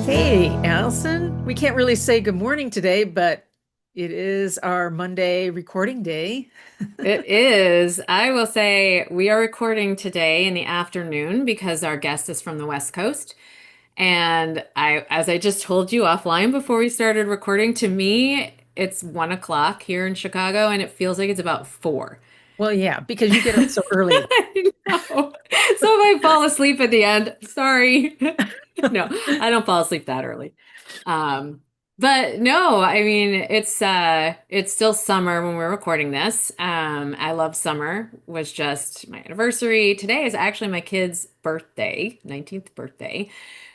Hey, Allison. We can't really say good morning today, but it is our Monday recording day. It is. I will say we are recording today in the afternoon because our guest is from the West Coast. And as I just told you offline before we started recording, to me, it's 1 o'clock here in Chicago and it feels like it's about 4. Well, yeah, because you get up so early. I know. So if I fall asleep at the end, sorry. No, I don't fall asleep that early. Um, but no, I mean it's still summer when we're recording this. I love summer. Was just my anniversary. Today is actually my kid's birthday, 19th birthday.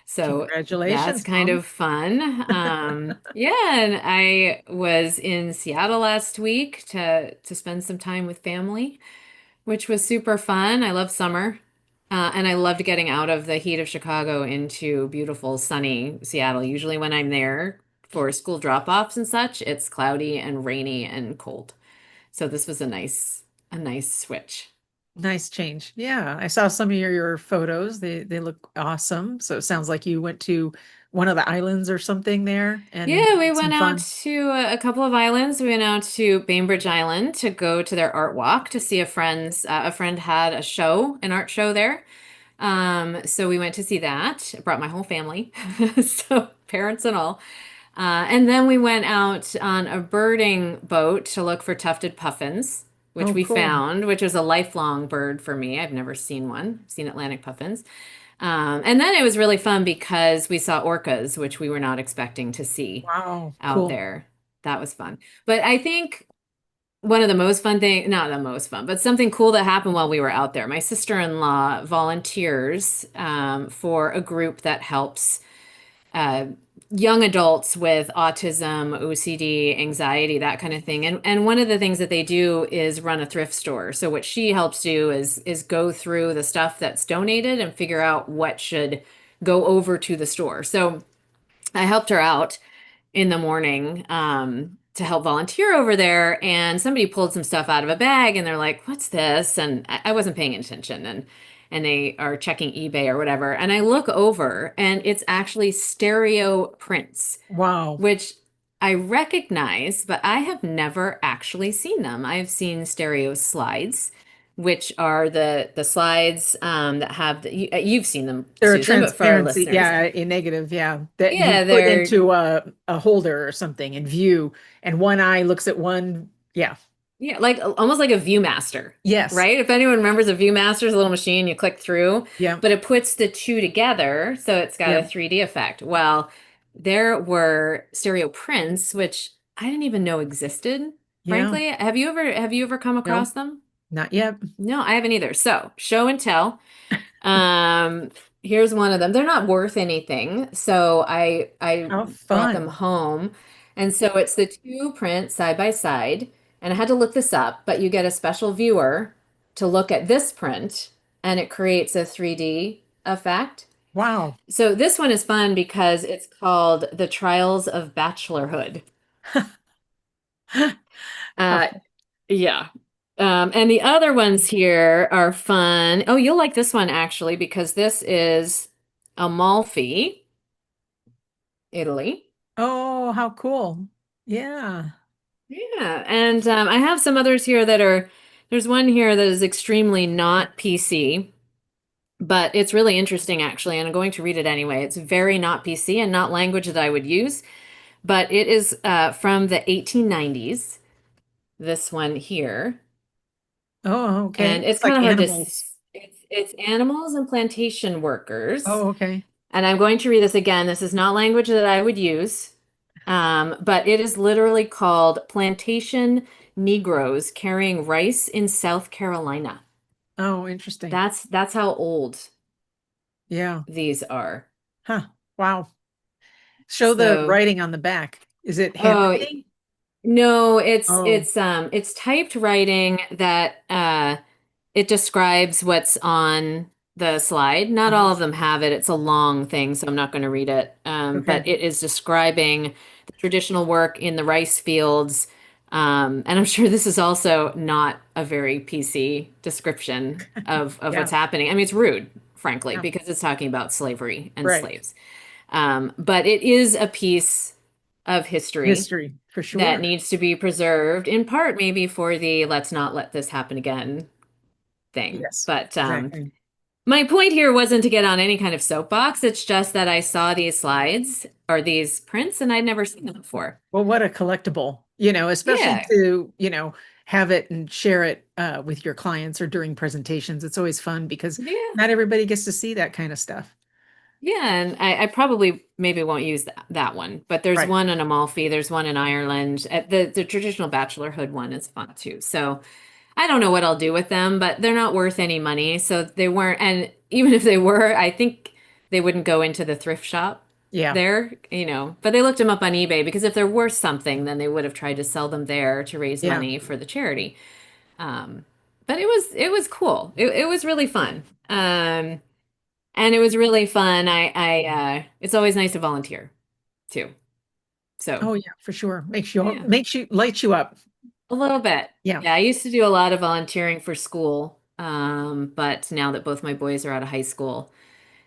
So that's Congratulations, kind Mom. of fun. Yeah, and I was in Seattle last week to spend some time with family, which was super fun. I love summer. And I loved getting out of the heat of Chicago into beautiful, sunny Seattle. Usually, when I'm there for school drop-offs and such, it's cloudy and rainy and cold. So this was a nice switch. Nice change. Yeah, I saw some of your photos. They look awesome. So it sounds like you went to one of the islands or something there and Yeah, we had some went out fun. to a couple of islands. We went out to Bainbridge Island to go to their art walk to see a friend had a show, an art show there. So we went to see that. I brought my whole family, so parents and all. And then we went out on a birding boat to look for tufted puffins, which Oh, we cool. found, which was a lifelong bird for me. I've never seen one. I've seen Atlantic puffins. And then it was really fun because we saw orcas, which we were not expecting to see Wow, out cool. there. That was fun. But I think one of the most fun thing, not the most fun, but something cool that happened while we were out there. My sister-in-law volunteers for a group that helps uh, young adults with autism, OCD, anxiety, that kind of thing. And one of the things that they do is run a thrift store. So what she helps do is go through the stuff that's donated and figure out what should go over to the store. So I helped her out in the morning to help volunteer over there, and somebody pulled some stuff out of a bag, and they're like, "What's this?" And I wasn't paying attention, and they are checking eBay or whatever, and I look over, and it's actually stereo prints, Wow. which I recognize, but I have never actually seen them. I've seen stereo slides, which are the slides that have you've seen them, They're a Susan, but for our transparency, listeners, yeah, a negative, yeah, that you yeah, put they're into a holder or something and view, and one eye looks at one. Yeah. yeah, like almost like a ViewMaster, Yes. right? If anyone remembers a ViewMaster is a little machine you click through, Yeah. but it puts the two together, so it's got Yeah. a 3D effect. Well, there were stereo prints, which I didn't even know existed, Yeah. frankly. Have you ever come No, across them? not yet. No, I haven't either. So, show and tell. Um, Here's one of them. They're not worth anything, so I How brought them fun. home. And so it's the two prints side by side, and I had to look this up, but you get a special viewer to look at this print, and it creates a 3D effect. Wow. So this one is fun because it's called The Trials of Bachelorhood. How Uh, fun. yeah. And the other ones here are fun. Oh, you'll like this one actually because this is Amalfi, Italy. Oh, how cool. Yeah. Yeah, and I have some others here there's one here that is extremely not PC, but it's really interesting actually, and I'm going to read it anyway. It's very not PC and not language that I would use, but it is from the 1890s, this one here. Oh, okay. And it's Looks kind like of hard to, animals. it's animals and plantation workers. Oh, okay. And I'm going to read this again. This is not language that I would use, but it is literally called Plantation Negroes Carrying Rice in South Carolina. Oh, interesting. That's how old Yeah. these are. Huh. Wow. Show the So, writing on the back. Is it oh handwriting? no, it's Oh, it's it's typed writing that it describes what's on the slide. Not I all of them see. have it. It's a long thing, so I'm not going to read it. But Okay. it is describing traditional work in the rice fields. And I'm sure this is also not a very PC description of what's Yeah, happening. I mean, it's rude, frankly, yeah, because it's talking about slavery and right. slaves. But it is a piece of history History for that sure. needs to be preserved, in part maybe for the let's not let this happen again thing. Yes, But exactly. my point here wasn't to get on any kind of soapbox. It's just that I saw these slides or these prints and I'd never seen them before. Well, what a collectible, especially Yeah. to, have it and share it with your clients or during presentations. It's always fun because Yeah. not everybody gets to see that kind of stuff. Yeah, and I probably maybe won't use that one, but there's Right. one in Amalfi, there's one in Ireland. The traditional bachelor hood one is fun too. So I don't know what I'll do with them, but they're not worth any money. So they weren't, and even if they were, I think they wouldn't go into the thrift shop Yeah. there, but they looked them up on eBay because if they're worth something, then they would have tried to sell them there to raise Yeah. money for the charity. Um, but it was cool. It was really fun. And it was really fun. It's always nice to volunteer too. So Oh yeah, for sure. yeah. Lights you up. A little bit. Yeah. Yeah, I used to do a lot of volunteering for school. But now that both my boys are out of high school,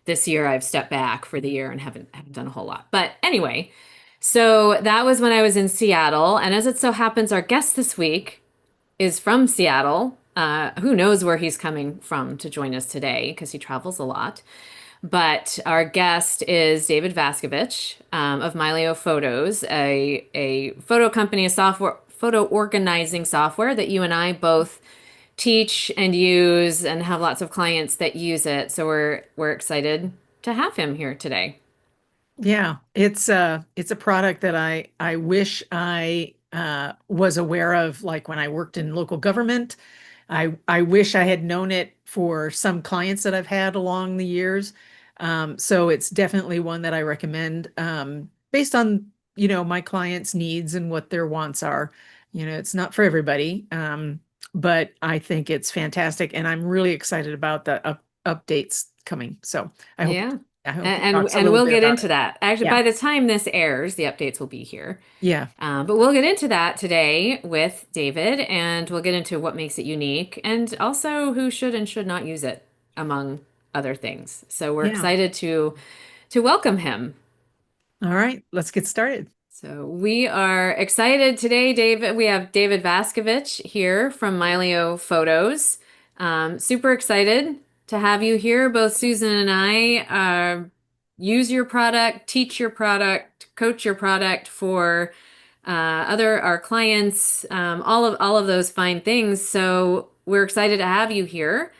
this year I've stepped back for the year and haven't done a whole lot. But anyway, so that was when I was in Seattle, and as it so happens, our guest this week is from Seattle. Who knows where he's coming from to join us today because he travels a lot. But our guest is David Vaskevitch of Mylio Photos, a photo company, a software photo organizing software that you and I both teach and use and have lots of clients that use it. So we're excited to have him here today. Yeah, it's a product that I wish I was aware of like when I worked in local government. I wish I had known it for some clients that I've had along the years. So it's definitely one that I recommend based on, my clients' needs and what their wants are. It's not for everybody, but I think it's fantastic, and I'm really excited about the updates coming. So I hope Yeah. I hope he And talks a and little we'll bit get about into it. that. Actually, Yeah, by the time this airs, the updates will be here. yeah, But we'll get into that today with David, and we'll get into what makes it unique and also who should and should not use it, among other things. So we're yeah. excited to welcome him. All right, let's get started. So we are excited today, David. We have David Vaskevitch here from Mylio Photos. Super excited to have you here. Both Susan and I use your product, teach your product, coach your product for other our clients, all of those fine things. So we're excited to have you here.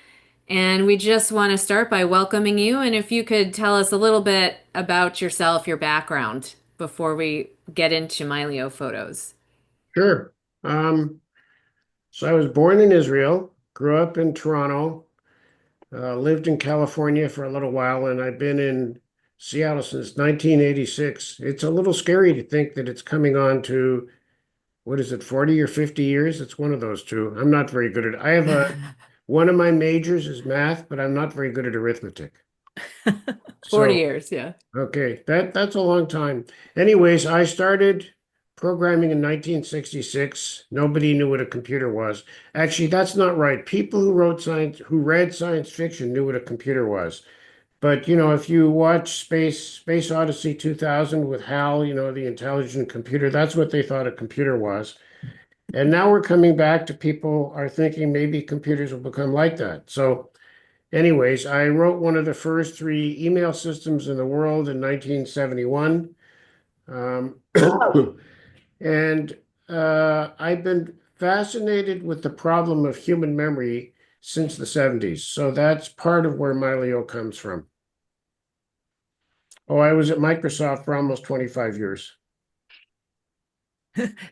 And we just want to start by welcoming you. And if you could tell us a little bit about yourself, your background, before we get into Mylio Photos. Sure. So I was born in Israel, grew up in Toronto, lived in California for a little while, and I've been in Seattle since 1986. It's a little scary to think that it's coming on to, what is it, 40 or 50 years? It's one of those two. I'm not very good at it. One of my majors is math, but I'm not very good at arithmetic. 40 So years, yeah. okay, that's a long time. Anyways, I started programming in 1966. Nobody knew what a computer was. Actually, that's not right. People who read science fiction knew what a computer was. But if you watch Space Odyssey 2000 with HAL, the intelligent computer, that's what they thought a computer was. And now we're coming back to people are thinking maybe computers will become like that. So anyways, I wrote one of the first three email systems in the world in 1971. Um, and I've been fascinated with the problem of human memory since the 70s. So that's part of where Mylio comes from. Oh, I was at Microsoft for almost 25 years.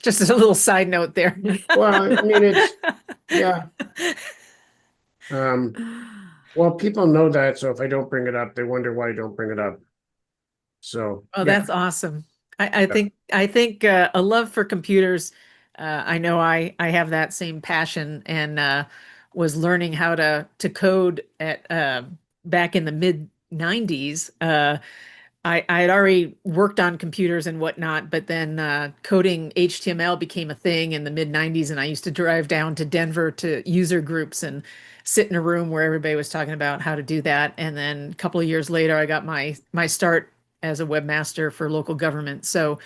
Just as a little side note there. Well, I mean, yeah. Um, well, people know that. So if I don't bring it up, they wonder why I don't bring it up. So Oh, yeah. that's awesome. I think a love for computers. I know I have that same passion and was learning how to code at back in the mid 90s. I had already worked on computers and whatnot, but then coding HTML became a thing in the mid 90s, and I used to drive down to Denver to user groups and sit in a room where everybody was talking about how to do that. And then a couple of years later, I got my start as a webmaster for local government. So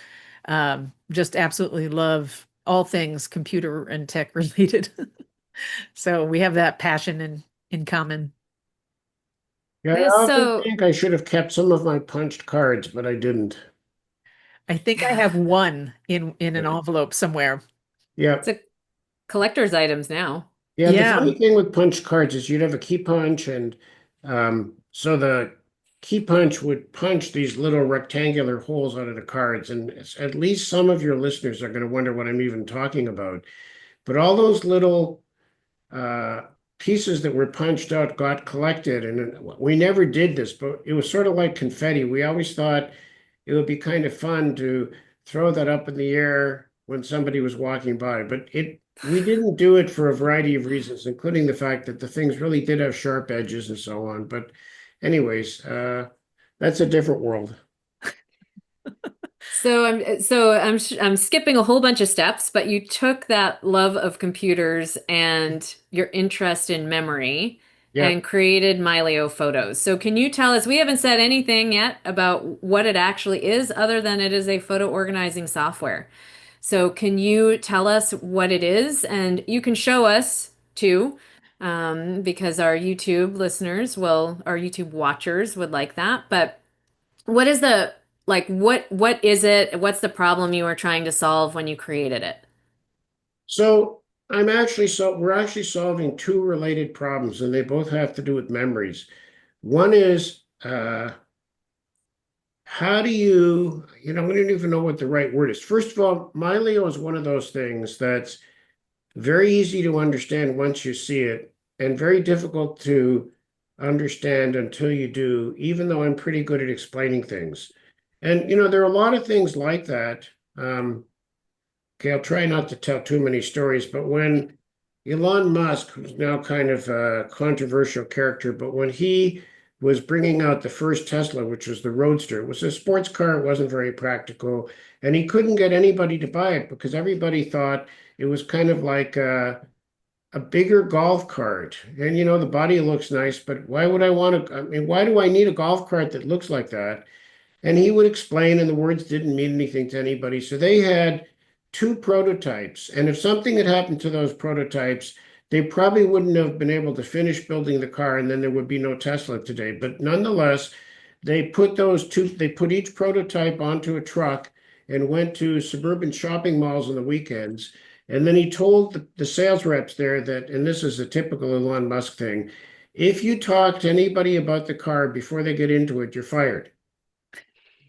just absolutely love all things computer and tech related. So we have that passion in common. Yeah, I Yeah, often so think I should have kept some of my punched cards, but I didn't. I think I have one in an envelope somewhere. Yeah. it's a collector's items now. Yeah, the Yeah. funny thing with punch cards is you'd have a key punch, and so the key punch would punch these little rectangular holes out of the cards. And at least some of your listeners are going to wonder what I'm even talking about. But all those little uh, pieces that were punched out got collected, and we never did this, but it was sort of like confetti. We always thought it would be kind of fun to throw that up in the air when somebody was walking by, but it we didn't do it for a variety of reasons, including the fact that the things really did have sharp edges and so on. But anyways, that's a different world. So I'm skipping a whole bunch of steps, but you took that love of computers and your interest in memory Yeah. and created Mylio Photos. So can you tell us, we haven't said anything yet about what it actually is other than it is a photo organizing software. So can you tell us what it is? And you can show us too, because our YouTube listeners will, our YouTube watchers would like that. But what is the what is it? What's the problem you were trying to solve when you created it? So we're actually solving two related problems, and they both have to do with memories. One is how do I don't even know what the right word is. First of all, Mylio is one of those things that's very easy to understand once you see it, and very difficult to understand until you do, even though I'm pretty good at explaining things. And, there are a lot of things like that. Okay, I'll try not to tell too many stories, but when Elon Musk, who's now kind of a controversial character, but when he was bringing out the first Tesla, which was the Roadster, it was a sports car, it wasn't very practical, and he couldn't get anybody to buy it because everybody thought it was kind of like a bigger golf cart. And the body looks nice, but why would I want to? I mean, why do I need a golf cart that looks like that? And he would explain, and the words didn't mean anything to anybody. So they had two prototypes. And if something had happened to those prototypes, they probably wouldn't have been able to finish building the car, and then there would be no Tesla today. But nonetheless, they put each prototype onto a truck and went to suburban shopping malls on the weekends. And then he told the sales reps there that, and this is a typical Elon Musk thing, if you talk to anybody about the car before they get into it, you're fired.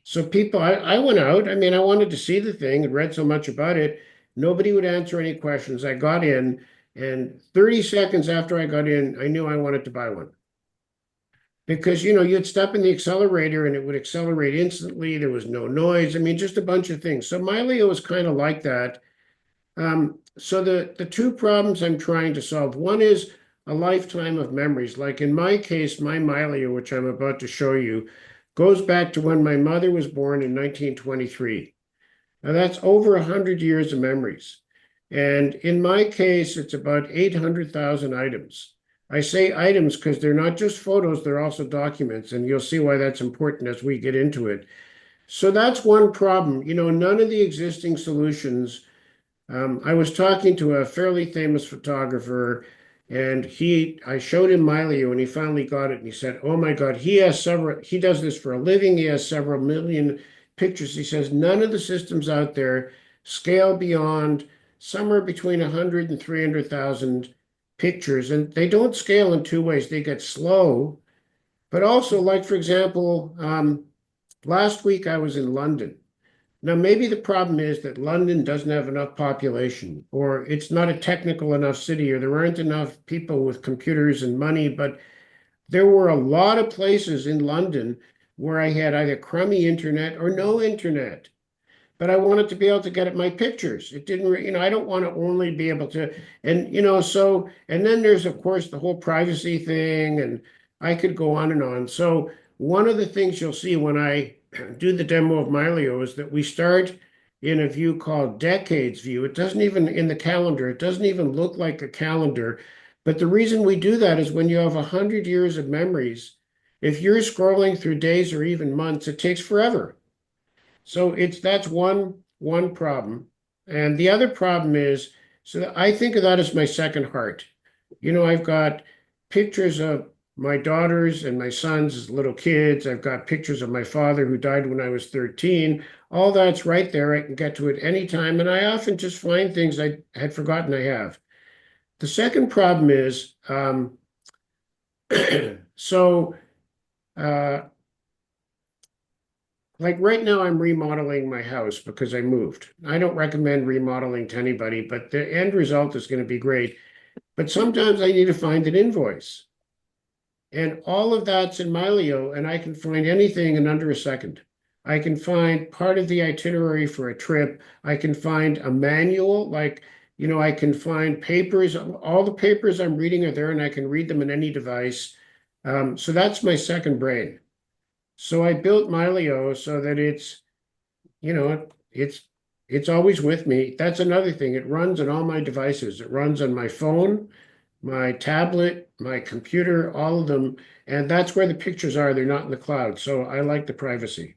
So I went out. I mean, I wanted to see the thing and read so much about it. Nobody would answer any questions. I got in, and 30 seconds after I got in, I knew I wanted to buy one. Because, you'd step in the accelerator and it would accelerate instantly. There was no noise. I mean, just a bunch of things. So Mylio was kind of like that. So the two problems I'm trying to solve, one is a lifetime of memories. Like in my case, my Mylio, which I'm about to show you, goes back to when my mother was born in 1923. Now that's over 100 years of memories. And in my case, it's about 800,000 items. I say items because they're not just photos, they're also documents, and you'll see why that's important as we get into it. So that's one problem. None of the existing solutions. I was talking to a fairly famous photographer, and I showed him Mylio, and he finally got it, and he said, "Oh my God, he does this for a living. He has several million pictures." He says, "None of the systems out there scale beyond somewhere between 100 and 300,000 pictures, and they don't scale in two ways. They get slow, but also, like, for example, last week I was in London. Now, maybe the problem is that London doesn't have enough population, or it's not a technical enough city, or there aren't enough people with computers and money. But there were a lot of places in London where I had either crummy internet or no internet. But I wanted to be able to get at my pictures. It didn't, I don't want to only be able to, and and then there's of course the whole privacy thing, and I could go on and on. So one of the things you'll see when I do the demo of Mylio is that we start in a view called decades view. It doesn't even in the calendar, it doesn't even look like a calendar. But the reason we do that is when you have 100 years of memories, if you're scrolling through days or even months, it takes forever. So that's one problem. And the other problem is, so I think of that as my second heart. I've got pictures of my daughters and my sons as little kids. I've got pictures of my father who died when I was 13. All that's right there. I can get to it anytime. And I often just find things I had forgotten I have. The second problem is, so uh, like right now, I'm remodeling my house because I moved. I don't recommend remodeling to anybody, but the end result is going to be great. But sometimes I need to find an invoice. And all of that's in Mylio, and I can find anything in under a second. I can find part of the itinerary for a trip. I can find a manual, I can find papers. All the papers I'm reading are there, and I can read them in any device. So that's my second brain. So I built Mylio so that you know, it's always with me. That's another thing. It runs on all my devices. It runs on my phone, my tablet, my computer, all of them. And that's where the pictures are. They're not in the cloud. So I like the privacy.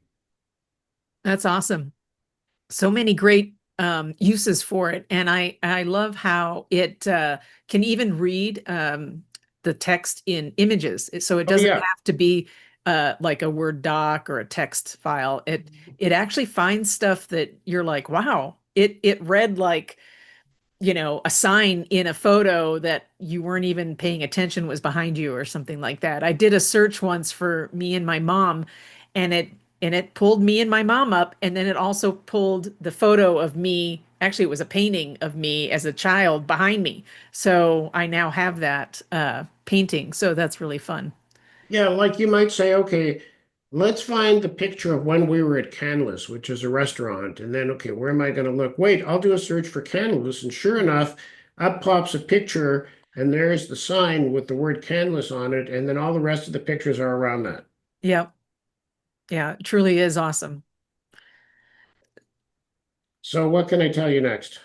That's awesome. So many great uses for it. And I love how it can even read the text in images. So it Oh doesn't yeah. have to be like a Word doc or a text file. It actually finds stuff that you're like, wow, it read like, a sign in a photo that you weren't even paying attention was behind you or something like that. I did a search once for me and my mom, and it pulled me and my mom up, and then it also pulled the photo of me. Actually, it was a painting of me as a child behind me. So I now have that painting. So that's really fun. Yeah, like you might say, okay, let's find the picture of when we were at Canlis, which is a restaurant. And then, okay, where am I going to look? Wait, I'll do a search for Canlis. And sure enough, up pops a picture, and there's the sign with the word Canlis on it. And then all the rest of the pictures are around that. Yeah. Yeah, it truly is awesome. So what can I tell you next?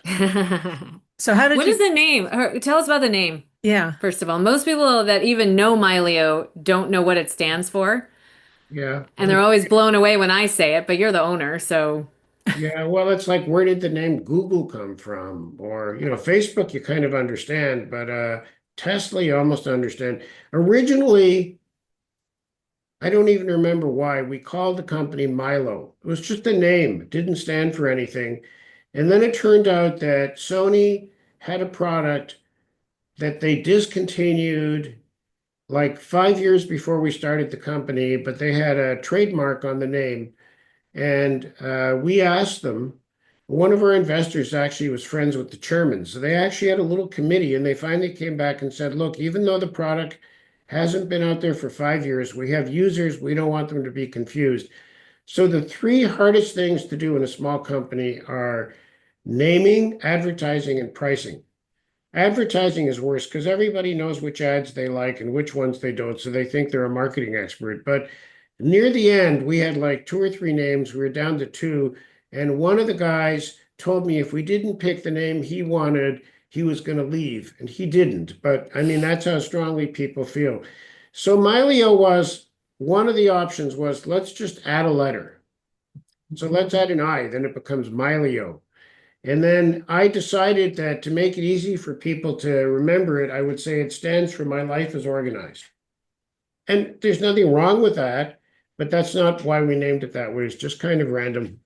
So how did What is you, the name? Tell us about the name, yeah. first of all. Most people that even know Mylio don't know what it stands for, Yeah. and they're always blown away when I say it, but you're the owner, so Yeah, well, it's like where did the name Google come from? Or, Facebook you kind of understand, but Tesla you almost understand. Originally, I don't even remember why we called the company Milo. It was just a name. It didn't stand for anything. And then it turned out that Sony had a product that they discontinued like 5 years before we started the company, but they had a trademark on the name. And we asked them, one of our investors actually was friends with the chairman. So they actually had a little committee and they finally came back and said, look, even though the product hasn't been out there for 5 years, we have users, we don't want them to be confused. So the three hardest things to do in a small company are naming, advertising, and pricing. Advertising is worse because everybody knows which ads they like and which ones they don't, so they think they're a marketing expert. But near the end, we had like two or three names. We were down to two, and one of the guys told me if we didn't pick the name he wanted, he was going to leave, and he didn't. But I mean, that's how strongly people feel. So Mylio was one of the options was let's just add a letter. So let's add an I, then it becomes Mylio. And then I decided that to make it easy for people to remember it, I would say it stands for My Life is Organized. And there's nothing wrong with that, but that's not why we named it that way. It's just kind of random.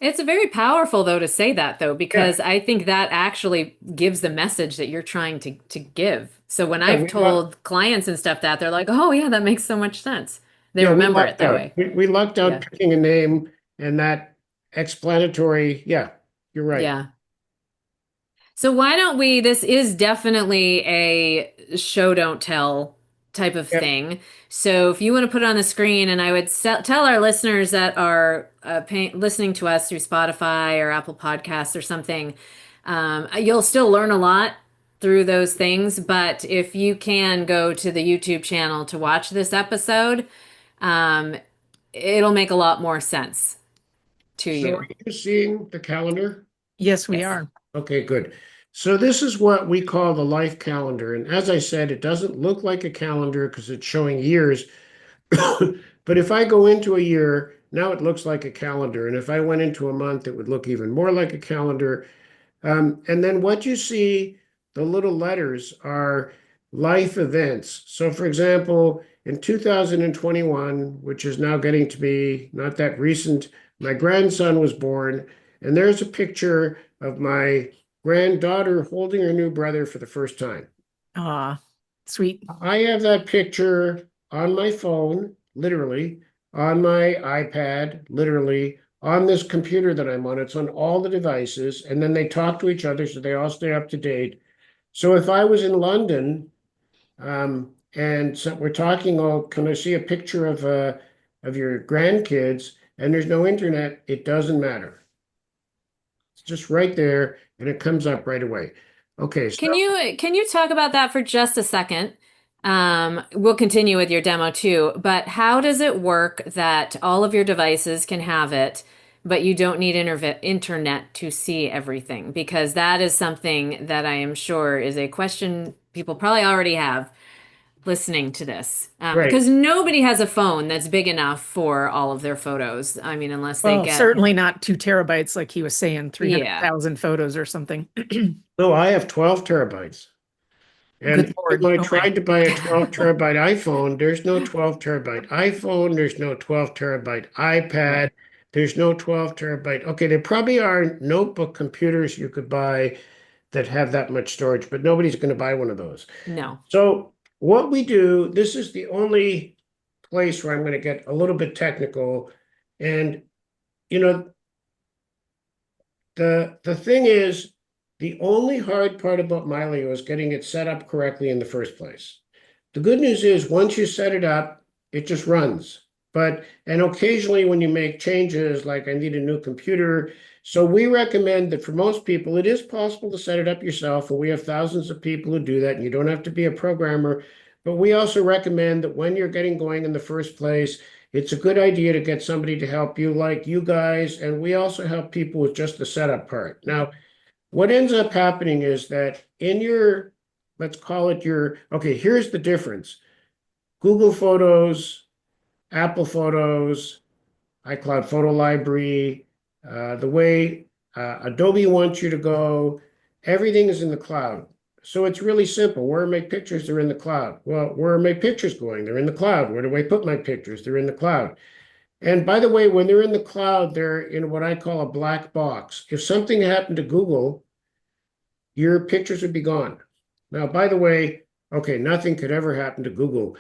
it's very powerful though to say that though, Yeah. because I think that actually gives the message that you're trying to give. So when Yeah, I've told clients and stuff that, they're like, "Oh yeah, that makes so much sense." They we remember it lucked that out. way. We lucked out Yeah. picking a name and that explanatory. Yeah, you're right. Yeah. So why don't we, this is definitely a show don't tell type of Yeah. thing. So if you want to put it on the screen, and I would tell our listeners that are listening to us through Spotify or Apple Podcasts or something, you'll still learn a lot through those things. But if you can go to the YouTube channel to watch this episode, um, it'll make a lot more sense to So you. are you seeing the calendar? Yes, we Yes. are. Okay, good. So this is what we call the life calendar. And as I said, it doesn't look like a calendar because it's showing years. But if I go into a year, now it looks like a calendar. And if I went into a month, it would look even more like a calendar. And then what you see, the little letters are life events. So, for example, in 2021, which is now getting to be not that recent, my grandson was born, and there's a picture of my granddaughter holding her new brother for the first time. Ah, sweet. I have that picture on my phone, literally, on my iPad, literally, on this computer that I'm on. It's on all the devices, and then they talk to each other so they all stay up to date. So if I was in London, and so we're talking, oh, can I see a picture of your grandkids? And there's no internet, it doesn't matter. It's just right there, and it comes up right away. Okay, so Can you talk about that for just a second? We'll continue with your demo too, but how does it work that all of your devices can have it, but you don't need internet to see everything? Because that is something that I am sure is a question people probably already have listening to this. right. Because nobody has a phone that's big enough for all of their photos. I mean, unless they Well, get, certainly not 2 terabytes like he was saying, yeah. 300,000 photos or something. No, I have 12 terabytes. And Good even Lord. when I Oh my. tried to buy a 12 terabyte iPhone, there's no 12 terabyte iPhone, there's no 12 terabyte iPad, there's no 12 terabyte. Okay, there probably are notebook computers you could buy that have that much storage, but nobody's going to buy one of those. No. So, what we do, this is the only place where I'm going to get a little bit technical. And, you know, the thing is, the only hard part about Mylio is getting it set up correctly in the first place. The good news is once you set it up, it just runs. And occasionally when you make changes, like I need a new computer, so we recommend that for most people, it is possible to set it up yourself, and we have thousands of people who do that, and you don't have to be a programmer. But we also recommend that when you're getting going in the first place, it's a good idea to get somebody to help you, like you guys, and we also help people with just the setup part. Now, what ends up happening is that in your, let's call it your, okay, here's the difference. Google Photos, Apple Photos, iCloud Photo Library, the way Adobe wants you to go, everything is in the cloud. So it's really simple. Where are my pictures? They're in the cloud. Well, where are my pictures going? They're in the cloud. Where do I put my pictures? They're in the cloud. And by the way, when they're in the cloud, they're in what I call a black box. If something happened to Google, your pictures would be gone. Now, by the way, okay, nothing could ever happen to Google.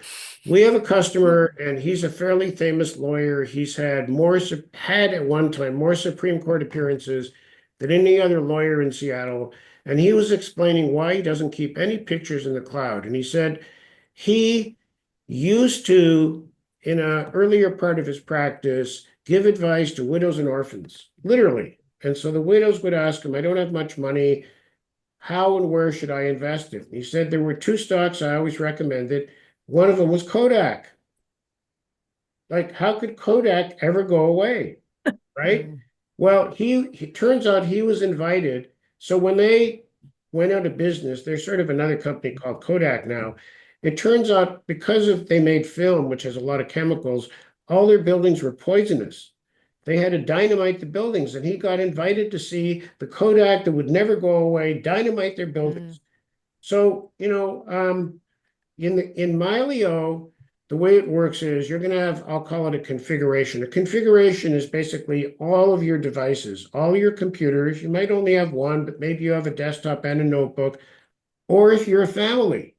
We have a customer, and he's a fairly famous lawyer. He's had at one time more Supreme Court appearances than any other lawyer in Seattle. And he was explaining why he doesn't keep any pictures in the cloud. And he said he used to, in an earlier part of his practice, give advice to widows and orphans, literally. And so the widows would ask him, I don't have much money. How and where should I invest it? He said there were two stocks I always recommended. One of them was Kodak. Like, how could Kodak ever go away? Right? Mm. Well, he turns out he was invited. So when they went out of business, there's sort of another company called Kodak now. It turns out because of they made film, which has a lot of chemicals, all their buildings were poisonous. They had to dynamite the buildings, and he got invited to see the Kodak that would never go away, dynamite their Mm. buildings. So, in Mylio, the way it works is you're going to have, I'll call it a configuration. A configuration is basically all of your devices, all your computers. You might only have one, but maybe you have a desktop and a notebook. Or if you're a family,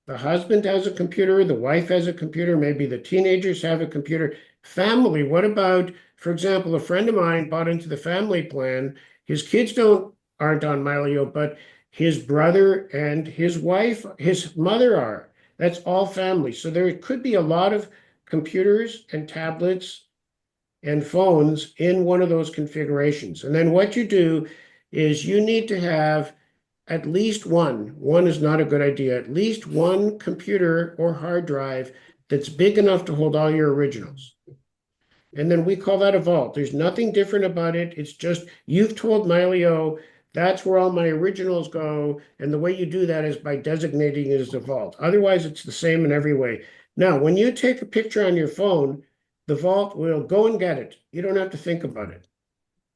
the husband has a computer, the wife has a computer, maybe the teenagers have a computer. Family, what about, for example, a friend of mine bought into the family plan. His kids aren't on Mylio, but his brother and his wife, his mother are. That's all family. So there could be a lot of computers and tablets and phones in one of those configurations. And then what you do is you need to have at least one is not a good idea, at least one computer or hard drive that's big enough to hold all your originals. And then we call that a vault. There's nothing different about it. It's just you've told Mylio that's where all my originals go. And the way you do that is by designating it as a vault. Otherwise, it's the same in every way. Now, when you take a picture on your phone, the vault will go and get it. You don't have to think about it.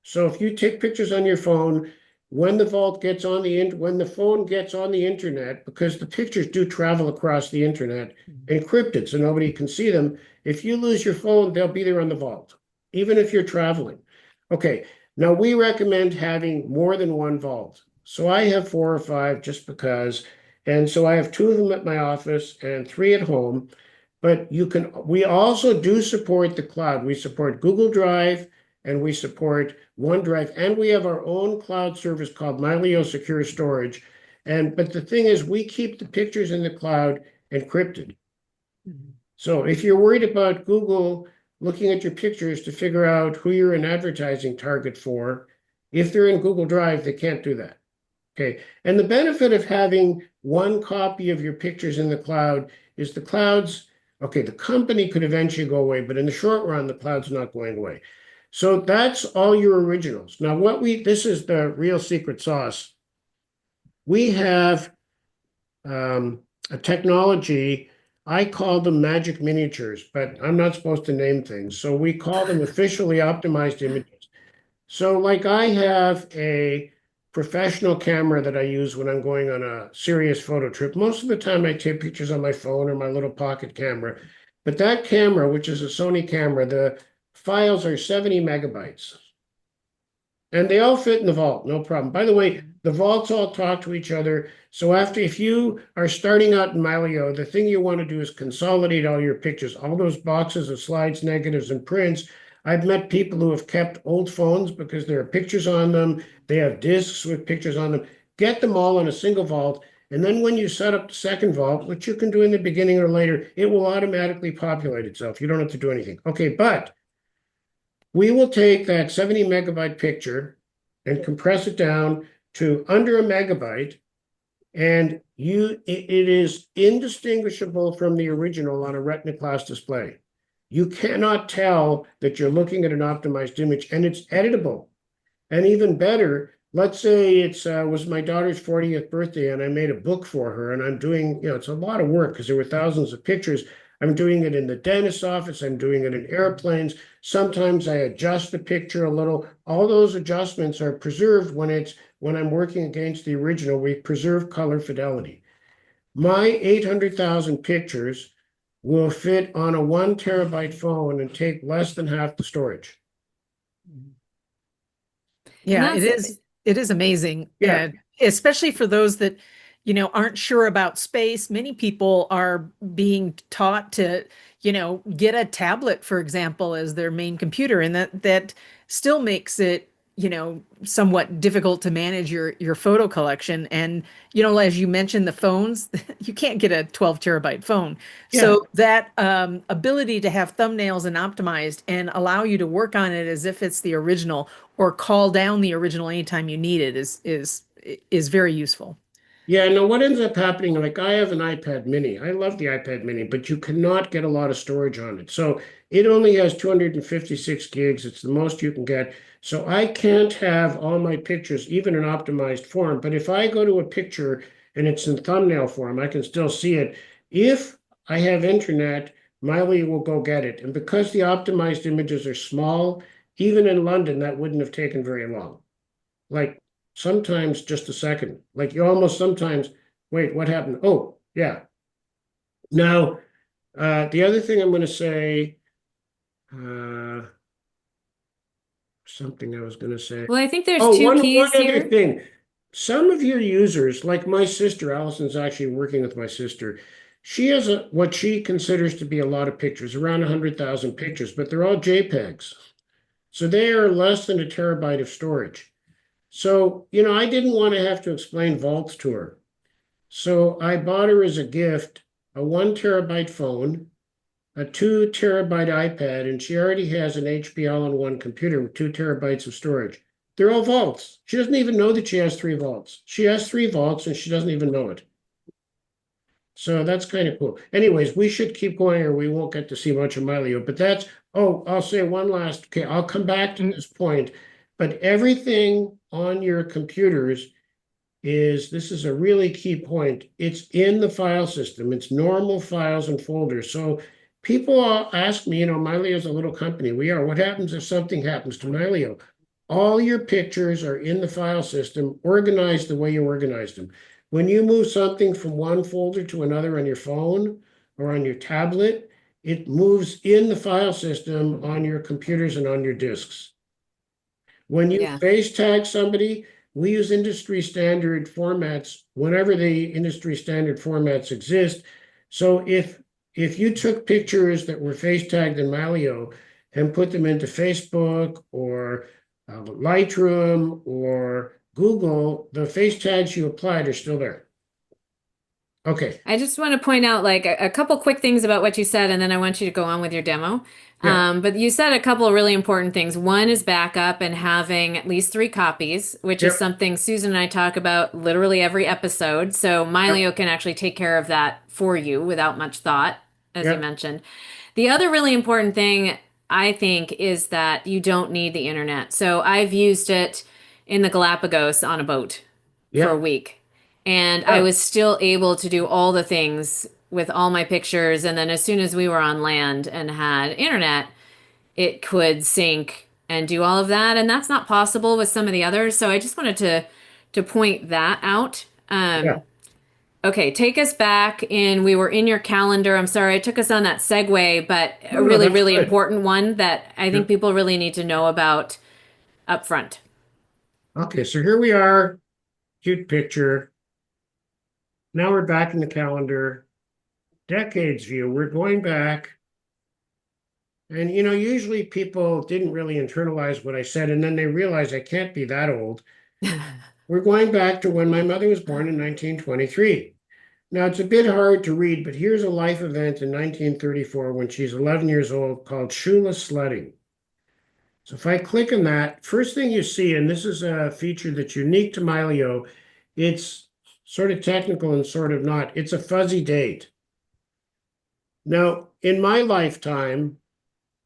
So if you take pictures on your phone, when the phone gets on the internet, because the pictures do travel across the internet, encrypted so nobody can see them. If you lose your phone, they'll be there on the vault, even if you're traveling. Okay, now we recommend having more than one vault. So I have 4 or 5 just because, and so I have 2 of them at my office and 3 at home. But we also do support the cloud. We support Google Drive and we support OneDrive, and we have our own cloud service called Mylio Secure Storage. But the thing is, we keep the pictures in the cloud encrypted. So if you're worried about Google looking at your pictures to figure out who you're an advertising target for, if they're in Google Drive, they can't do that. Okay, and the benefit of having one copy of your pictures in the cloud is the clouds, okay, the company could eventually go away, but in the short run, the cloud's not going away. So that's all your originals. Now, this is the real secret sauce. We have a technology, I call them magic miniatures, but I'm not supposed to name things. So we call them officially optimized images. So like I have a professional camera that I use when I'm going on a serious photo trip. Most of the time I take pictures on my phone or my little pocket camera. But that camera, which is a Sony camera, the files are 70 megabytes. And they all fit in the vault, no problem. By the way, the vaults all talk to each other. So if you are starting out in Mylio, the thing you want to do is consolidate all your pictures, all those boxes of slides, negatives, and prints. I've met people who have kept old phones because there are pictures on them. They have discs with pictures on them. Get them all in a single vault. And then when you set up the second vault, which you can do in the beginning or later, it will automatically populate itself. You don't have to do anything. Okay, but we will take that 70 megabyte picture and compress it down to under a megabyte, and it is indistinguishable from the original on a Retina class display. You cannot tell that you're looking at an optimized image, and it's editable. And even better, let's say it was my daughter's 40th birthday, and I made a book for her, and I'm doing, it's a lot of work because there were thousands of pictures. I'm doing it in the dentist's office. I'm doing it in airplanes. Sometimes I adjust the picture a little. All those adjustments are preserved when I'm working against the original. We preserve color fidelity. My 800,000 pictures will fit on a 1 terabyte phone and take less than half the storage. Yeah, it is amazing. Yeah. Especially for those that, aren't sure about space. Many people are being taught to, get a tablet, for example, as their main computer, and that still makes it, somewhat difficult to manage your photo collection. And, as you mentioned, the phones, you can't get a 12 terabyte phone. Yeah. So that ability to have thumbnails and optimized and allow you to work on it as if it's the original or call down the original anytime you need it is very useful. Yeah, no, what ends up happening, like I have an iPad mini. I love the iPad mini, but you cannot get a lot of storage on it. So it only has 256 gigs. It's the most you can get. So I can't have all my pictures, even in optimized form. But if I go to a picture and it's in thumbnail form, I can still see it. If I have internet, Mylio will go get it. And because the optimized images are small, even in London, that wouldn't have taken very long. Like sometimes just a second. Like you almost sometimes, wait, what happened? Oh, yeah. Now, the other thing I'm going to say, something I was going to say. Well, I think there's Oh, two one keys other here. thing. Some of your users, like my sister, Allison's actually working with my sister. She has what she considers to be a lot of pictures, around 100,000 pictures, but they're all JPEGs. So they are less than a terabyte of storage. So, I didn't want to have to explain vaults to her. So I bought her as a gift a 1 terabyte phone, a 2 terabyte iPad, and she already has an HP all-in-one computer with 2 terabytes of storage. They're all vaults. She doesn't even know that she has 3 vaults. She has 3 vaults and she doesn't even know it. So that's kind of cool. Anyways, we should keep going or we won't get to see much of Mylio. But that's, oh, I'll say one last, okay, I'll come back to this point. But everything on your computers this is a really key point. It's in the file system. It's normal files and folders. So people all ask me, Mylio is a little company. We are. What happens if something happens to Mylio? All your pictures are in the file system, organized the way you organized them. When you move something from one folder to another on your phone or on your tablet, it moves in the file system on your computers and on your disks. When you Yeah. face tag somebody, we use industry standard formats whenever the industry standard formats exist. So if you took pictures that were face tagged in Mylio and put them into Facebook or Lightroom or Google, the face tags you applied are still there. Okay. I just want to point out like a couple quick things about what you said, and then I want you to go on with your demo. Yeah. But you said a couple of really important things. One is backup and having at least 3 copies, which is Yep. something Susan and I talk about literally every episode. So Yep. Mylio can actually take care of that for you without much thought, as you Yep. mentioned. The other really important thing I think is that you don't need the internet. So I've used it in the Galapagos on a boat for a Yep. week. And I Yeah. was still able to do all the things with all my pictures. And then as soon as we were on land and had internet, it could sync and do all of that. And that's not possible with some of the others. So I just wanted to point that out. Yeah. Okay, take us back in, we were in your calendar. I'm sorry, I took us on that segue, but No, a no, really, that's really good. important one that I think Yep. people really need to know about up front. Okay, so here we are. Cute picture. Now we're back in the calendar. Decades view. We're going back. And usually people didn't really internalize what I said, and then they realize I can't be that old. We're going back to when my mother was born in 1923. Now it's a bit hard to read, but here's a life event in 1934 when she's 11 years old called shoeless sledding. So if I click on that, first thing you see, and this is a feature that's unique to Mylio, it's sort of technical and sort of not. It's a fuzzy date. Now, in my lifetime,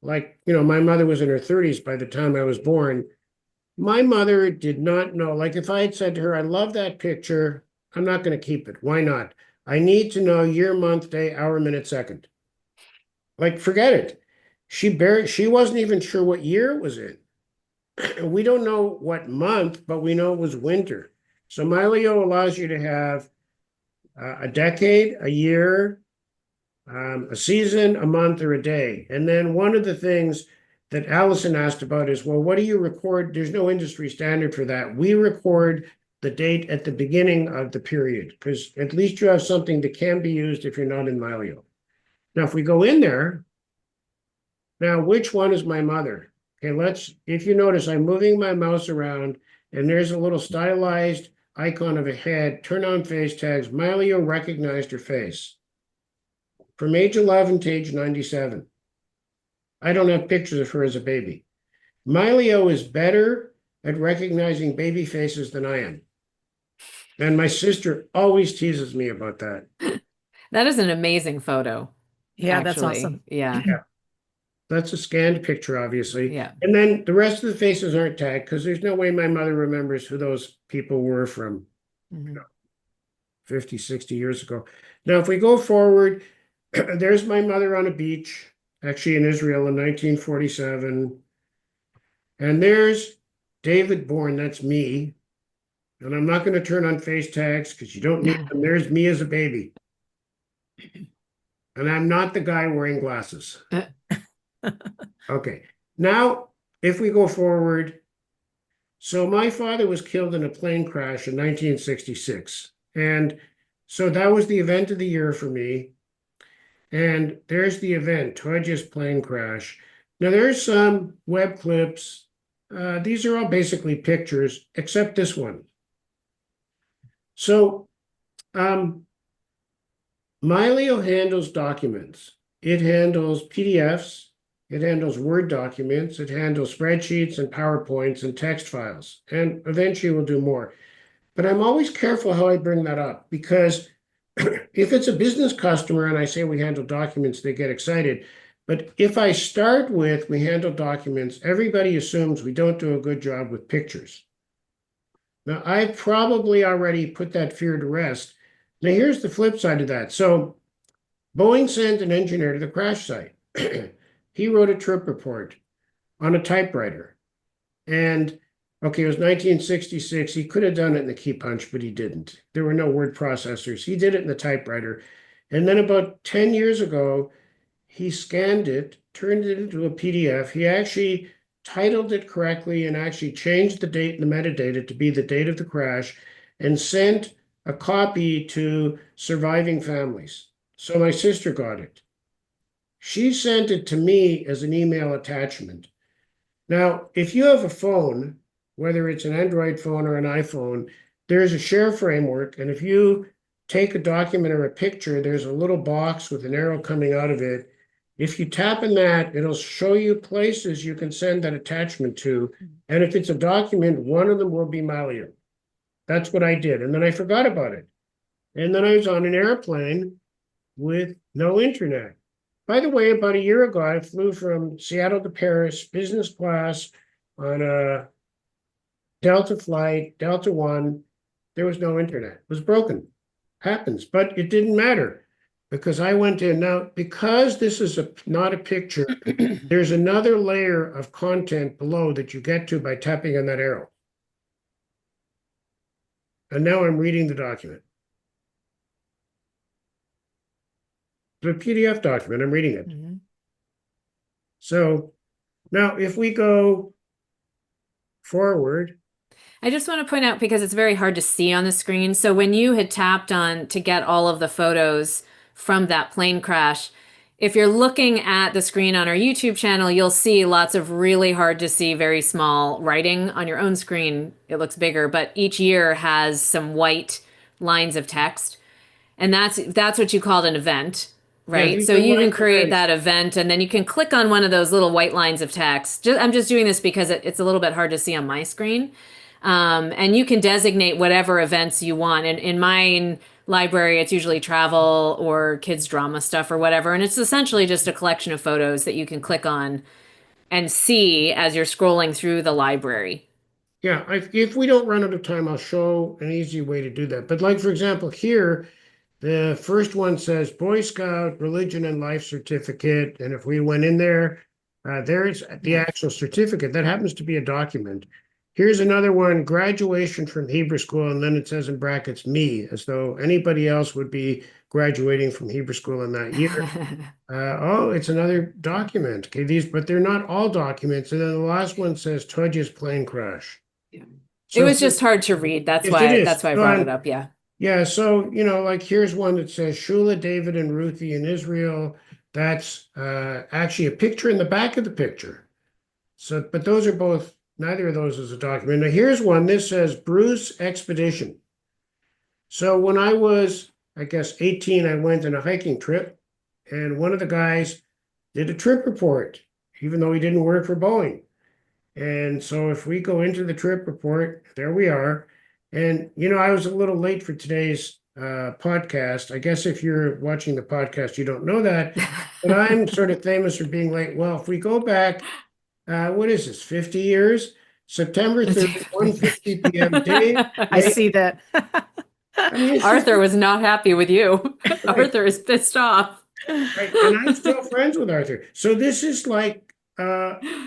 like, my mother was in her 30s by the time I was born. My mother did not know. Like, if I had said to her, I love that picture, I'm not going to keep it. Why not? I need to know year, month, day, hour, minute, second. Like, forget it. She wasn't even sure what year it was in. We don't know what month, but we know it was winter. So Mylio allows you to have a decade, a year, a season, a month, or a day. And then one of the things that Allison asked about is, well, what do you record? There's no industry standard for that. We record the date at the beginning of the period because at least you have something that can be used if you're not in Mylio. Now, if we go in there, now which one is my mother? Okay, if you notice, I'm moving my mouse around and there's a little stylized icon of a head. Turn on face tags. Mylio recognized her face from age 11 to age 97. I don't have pictures of her as a baby. Mylio is better at recognizing baby faces than I am. And my sister always teases me about that. That is an amazing photo, Yeah, that's actually. awesome. Yeah. Yeah, that's a scanned picture, obviously. Yeah. And then the rest of the faces aren't tagged because there's no way my mother remembers who those people were from Mhm. 50, 60 years ago. Now, if we go forward, there's my mother on a beach, actually in Israel in 1947. And there's David Bourne, that's me. And I'm not going to turn on face tags because you don't need them. There's me as a baby. And I'm not the guy wearing glasses. Okay. Now, if we go forward, so my father was killed in a plane crash in 1966. And so that was the event of the year for me. And there's the event, Toya's plane crash. Now, there's some web clips. These are all basically pictures, except this one. So, Mylio handles documents. It handles PDFs, it handles Word documents, it handles spreadsheets and PowerPoints and text files, and eventually we'll do more. But I'm always careful how I bring that up because if it's a business customer and I say we handle documents, they get excited. But if I start with we handle documents, everybody assumes we don't do a good job with pictures. Now, I probably already put that fear to rest. Now, here's the flip side of that. So, Boeing sent an engineer to the crash site. He wrote a trip report on a typewriter. And okay, it was 1966. He could have done it in the key punch, but he didn't. There were no word processors. He did it in the typewriter. And then about 10 years ago, he scanned it, turned it into a PDF. He actually titled it correctly and actually changed the date and the metadata to be the date of the crash and sent a copy to surviving families. So my sister got it. She sent it to me as an email attachment. Now, if you have a phone, whether it's an Android phone or an iPhone, there's a share framework. And if you take a document or a picture, there's a little box with an arrow coming out of it. If you tap in that, it'll show you places you can send that attachment to. And if it's a document, one of them will be Mylio. That's what I did. And then I forgot about it. And then I was on an airplane with no internet. By the way, about a year ago, I flew from Seattle to Paris, business class on a Delta flight, Delta One. There was no internet. It was broken. Happens, but it didn't matter because I went in. Now, because this is not a picture, there's another layer of content below that you get to by tapping on that arrow. And now I'm reading the document. The PDF document, I'm reading it. Mhm. So now if we go forward, I just want to point out because it's very hard to see on the screen. So when you had tapped on to get all of the photos from that plane crash, if you're looking at the screen on our YouTube channel, you'll see lots of really hard to see, very small writing. On your own screen, it looks bigger, but each year has some white lines of text. And that's what you called an event, yeah, right? these So are you can live create events. that event and then you can click on one of those little white lines of text. I'm just doing this because it's a little bit hard to see on my screen. And you can designate whatever events you want. And in my library, it's usually travel or kids drama stuff or whatever. And it's essentially just a collection of photos that you can click on and see as you're scrolling through the library. Yeah, if we don't run out of time, I'll show an easy way to do that. But like, for example, here, the first one says Boy Scout Religion and Life Certificate. And if we went in there, there's the actual certificate. That happens to be a document. Here's another one, graduation from Hebrew school. And then it says in brackets, me, as though anybody else would be graduating from Hebrew school in that year. Oh, it's another document. Okay, but they're not all documents. And then the last one says Todge's plane crash. It So was just hard to read. That's yes, it why is. that's why I brought it up. Yeah. Yeah, so like here's one that says Shula, David, and Ruthie in Israel. That's actually a picture in the back of the picture. So, but those are both, neither of those is a document. Now here's one. This says Bruce Expedition. So when I was, I guess, 18, I went on a hiking trip, and one of the guys did a trip report, even though he didn't work for Boeing. And so if we go into the trip report, there we are. And, I was a little late for today's podcast. I guess if you're watching the podcast, you don't know that. But I'm sort of famous for being late. Well, if we go back, what is this, 50 years? September 3rd, 1:50 p.m. Dave. I see that. I mean, it's just Arthur was not happy with you. right, Arthur is pissed off. right. And I'm still friends with Arthur. So this is like,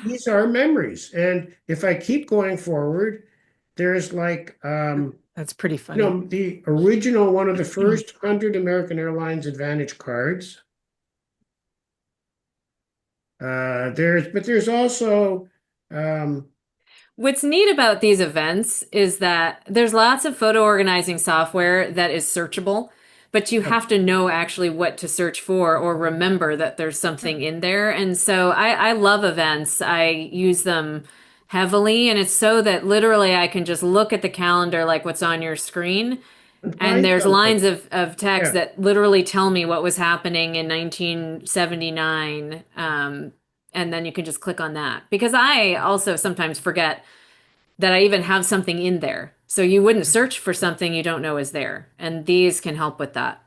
these are memories. And if I keep going forward, there's like, That's pretty funny. the original, one of the first 100 American Airlines Advantage cards. There's also, What's neat about these events is that there's lots of photo organizing software that is searchable, but you have to know actually what to search for or remember that there's something in there. And so I love events. I use them heavily, and it's so that literally I can just look at the calendar like what's on your screen. and And find there's something. lines of text Yeah. that literally tell me what was happening in 1979. And then you can just click on that. Because I also sometimes forget that I even have something in there. So you wouldn't search for something you don't know is there. And these can help with that.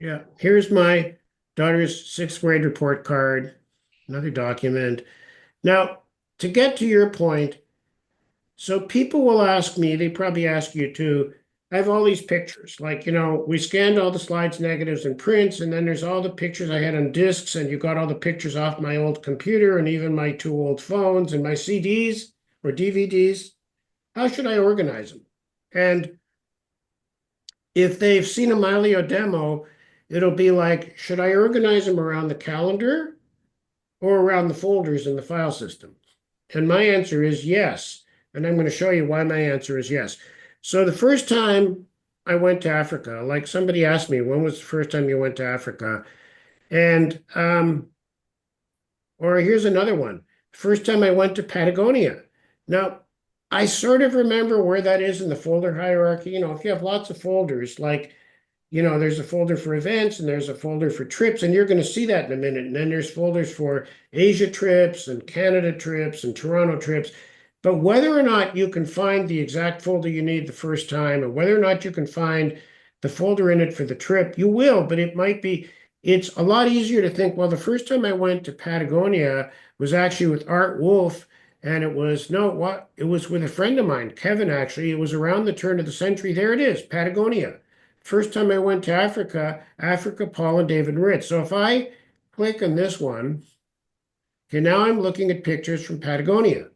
Yeah, here's my daughter's sixth grade report card, another document. Now, to get to your point, so people will ask me, they probably ask you too. I have all these pictures, like, we scanned all the slides, negatives, and prints, and then there's all the pictures I had on discs, and you got all the pictures off my old computer and even my two old phones and my CDs or DVDs. How should I organize them? And if they've seen a Mylio demo, it'll be like, should I organize them around the calendar or around the folders in the file system? And my answer is yes. And I'm going to show you why my answer is yes. So the first time I went to Africa, like somebody asked me, when was the first time you went to Africa? And or here's another one. First time I went to Patagonia. Now, I sort of remember where that is in the folder hierarchy. If you have lots of folders, like there's a folder for events and there's a folder for trips, and you're going to see that in a minute. And then there's folders for Asia trips and Canada trips and Toronto trips. But whether or not you can find the exact folder you need the first time, or whether or not you can find the folder in it for the trip, you will, but it's a lot easier to think, well, the first time I went to Patagonia was actually with Art Wolf, and it was, no, what? It was with a friend of mine, Kevin, actually. It was around the turn of the century. There it is, Patagonia. First time I went to Africa, Paul and David Ritz. So if I click on this one, okay, now I'm looking at pictures from Patagonia.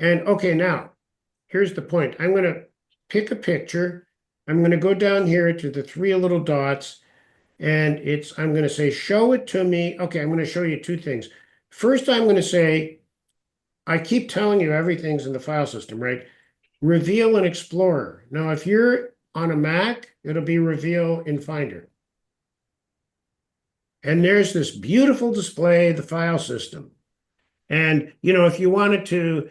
And okay, now here's the point. I'm going to pick a picture. I'm going to go down here to the three little dots, and I'm going to say, show it to me. Okay, I'm going to show you two things. First, I'm going to say, I keep telling you everything's in the file system, right? Reveal in Explorer. Now, if you're on a Mac, it'll be Reveal in Finder. And there's this beautiful display, the file system. And, if you wanted to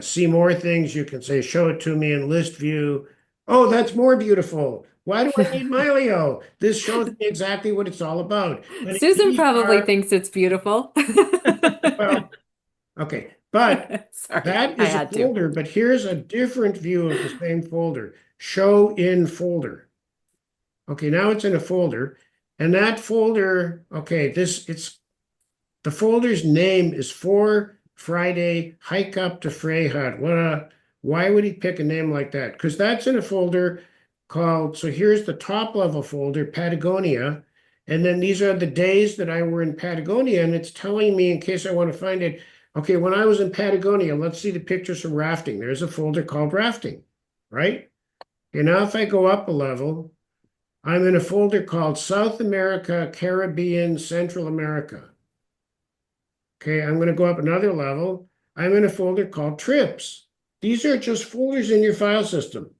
see more things, you can say, show it to me in list view. Oh, that's more beautiful. Why do I need Mylio? This shows me exactly what it's all about. But Susan these probably are, thinks it's beautiful. well, okay. But Sorry, that I is a had to. folder, but here's a different view of the same folder. Show in folder. Okay, now it's in a folder. And that folder, okay, the folder's name is For Friday Hike Up to Frey Hut. Why would he pick a name like that? Because that's in a folder called, so here's the top level folder, Patagonia. And then these are the days that I were in Patagonia, and it's telling me, in case I want to find it, okay, when I was in Patagonia, let's see the pictures from rafting. There's a folder called rafting, right? Okay, now if I go up a level, I'm in a folder called South America, Caribbean, Central America. Okay, I'm going to go up another level. I'm in a folder called trips. These are just folders in your file system.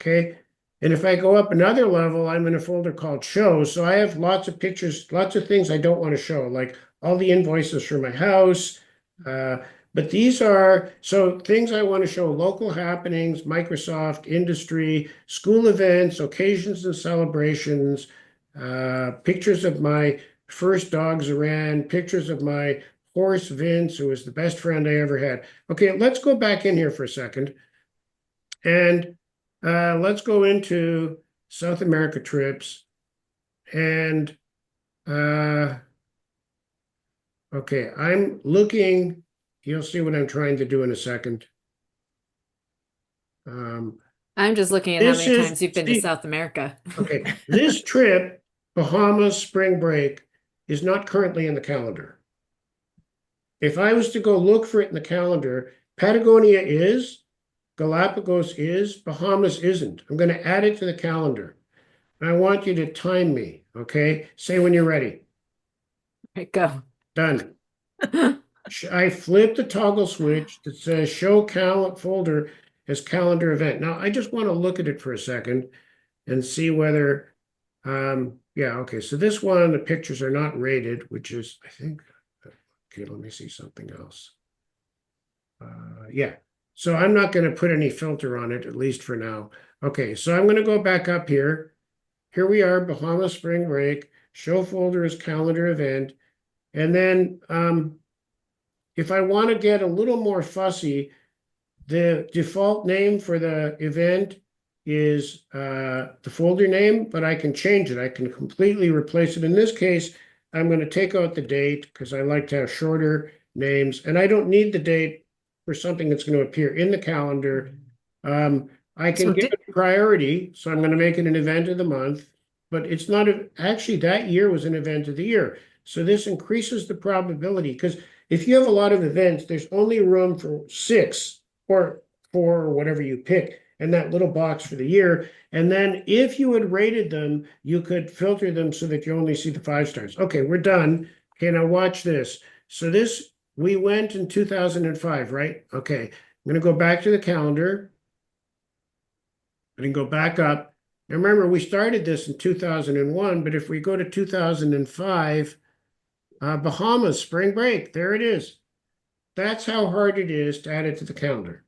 Okay, and if I go up another level, I'm in a folder called shows. So I have lots of pictures, lots of things I don't want to show, like all the invoices for my house. But these are so things I want to show: local happenings, Microsoft, industry, school events, occasions and celebrations, pictures of my first dogs around, pictures of my horse Vince, who was the best friend I ever had. Okay, let's go back in here for a second. And let's go into South America trips. And okay, I'm looking, you'll see what I'm trying to do in a second. I'm just looking at how This many is, times you've been to South America. okay, this trip, Bahamas spring break, is not currently in the calendar. If I was to go look for it in the calendar, Patagonia is, Galapagos is, Bahamas isn't. I'm going to add it to the calendar. And I want you to time me, okay? Say when you're ready. Right, go. Done. I flip the toggle switch that says show folder as calendar event. Now, I just want to look at it for a second and see whether, yeah, okay. So this one, the pictures are not rated, which is, I think, okay, let me see something else. Yeah, so I'm not going to put any filter on it, at least for now. Okay, so I'm going to go back up here. Here we are, Bahamas spring break, show folder as calendar event. And then if I want to get a little more fussy, the default name for the event is the folder name, but I can change it. I can completely replace it. In this case, I'm going to take out the date because I like to have shorter names, and I don't need the date for something that's going to appear in the calendar. I can So give it priority, so I'm going to make it an event of the month, but it's not actually that year was an event of the year. So this increases the probability because if you have a lot of events, there's only room for 6 or 4 or whatever you pick in that little box for the year. And then if you had rated them, you could filter them so that you only see the 5 stars. Okay, we're done. Okay, now watch this. So this, we went in 2005, right? Okay, I'm going to go back to the calendar. I can go back up. Now remember, we started this in 2001, but if we go to 2005, Bahamas, spring break, there it is. That's how hard it is to add it to the calendar.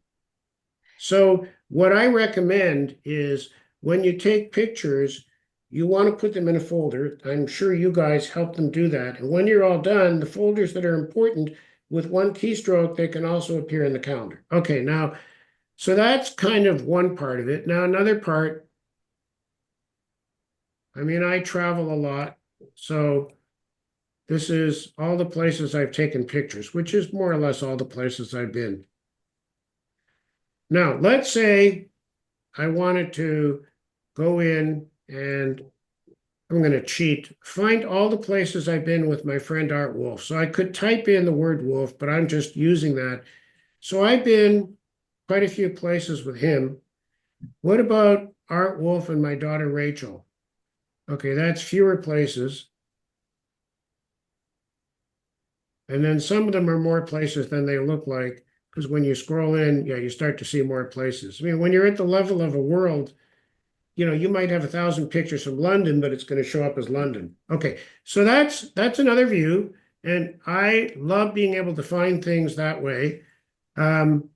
So what I recommend is when you take pictures, you want to put them in a folder. I'm sure you guys help them do that. And when you're all done, the folders that are important, with one keystroke, they can also appear in the calendar. Okay, now, so that's kind of one part of it. Now, another part, I mean, I travel a lot. So this is all the places I've taken pictures, which is more or less all the places I've been. Now, let's say I wanted to go in and I'm going to cheat, find all the places I've been with my friend Art Wolf. So I could type in the word wolf, but I'm just using that. So I've been quite a few places with him. What about Art Wolf and my daughter Rachel? Okay, that's fewer places. And then some of them are more places than they look like, because when you scroll in, yeah, you start to see more places. I mean, when you're at the level of a world, you know, you might have 1,000 pictures from London, but it's going to show up as London. Okay, so that's another view, and I love being able to find things that way. And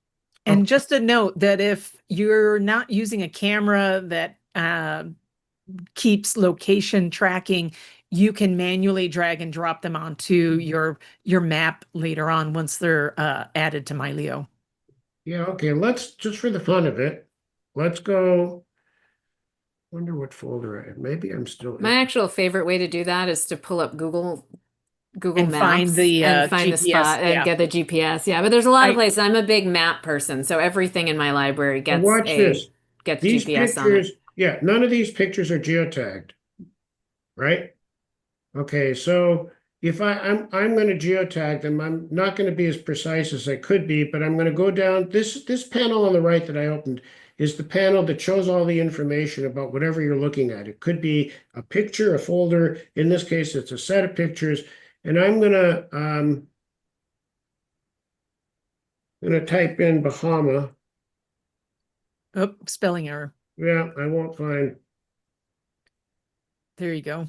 just a note that if you're not using a camera that keeps location tracking, you can manually drag and drop them onto your map later on once they're added to Mylio. Yeah, okay, let's just for the fun of it, let's go. Wonder what folder I have. Maybe I'm still. My actual favorite way to do that is to pull up Google And find Maps the and find the GPS. spot and Yeah. get the GPS. Yeah, but there's a lot of I places. I'm a big map person, so everything in my library Well, watch this. gets These GPS on it. pictures, yeah, none of these pictures are geotagged, right? Okay, so if I'm going to geotag them, I'm not going to be as precise as I could be, but I'm going to go down. This panel on the right that I opened is the panel that shows all the information about whatever you're looking at. It could be a picture, a folder. In this case, it's a set of pictures, and I'm going to type in Bahama. Oh, spelling error. Yeah, I won't find. There you go.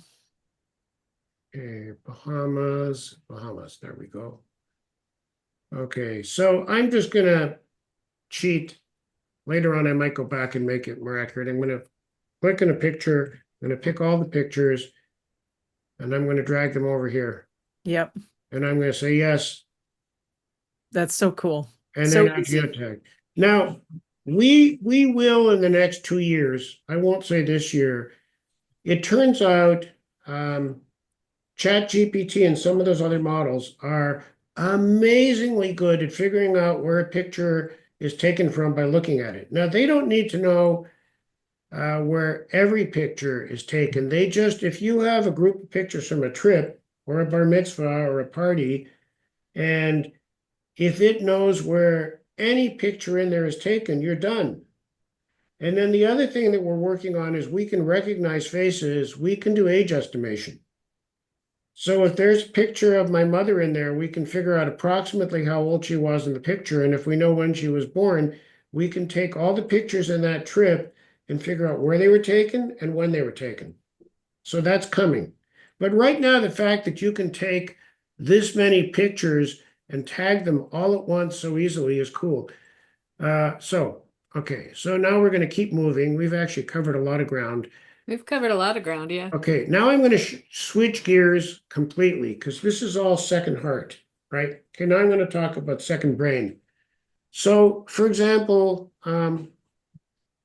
Okay, Bahamas, there we go. Okay, so I'm just gonna cheat. Later on, I might go back and make it more accurate. I'm gonna click on a picture, I'm gonna pick all the pictures, and I'm gonna drag them over here. Yep. And I'm gonna say yes, That's so cool. and So then I easy. geotag. Now, we will in the next 2 years, I won't say this year, it turns out ChatGPT and some of those other models are amazingly good at figuring out where a picture is taken from by looking at it. Now, they don't need to know where every picture is taken. They just, if you have a group of pictures from a trip or a bar mitzvah or a party, and if it knows where any picture in there is taken, you're done. And then the other thing that we're working on is we can recognize faces, we can do age estimation. So if there's a picture of my mother in there, we can figure out approximately how old she was in the picture. And if we know when she was born, we can take all the pictures in that trip and figure out where they were taken and when they were taken. So that's coming. But right now, the fact that you can take this many pictures and tag them all at once so easily is cool. Okay, so now we're going to keep moving. We've actually covered a lot of ground. We've covered a lot of ground, yeah. Okay, now I'm going to switch gears completely because this is all second heart, right? Okay, now I'm going to talk about second brain. So, for example,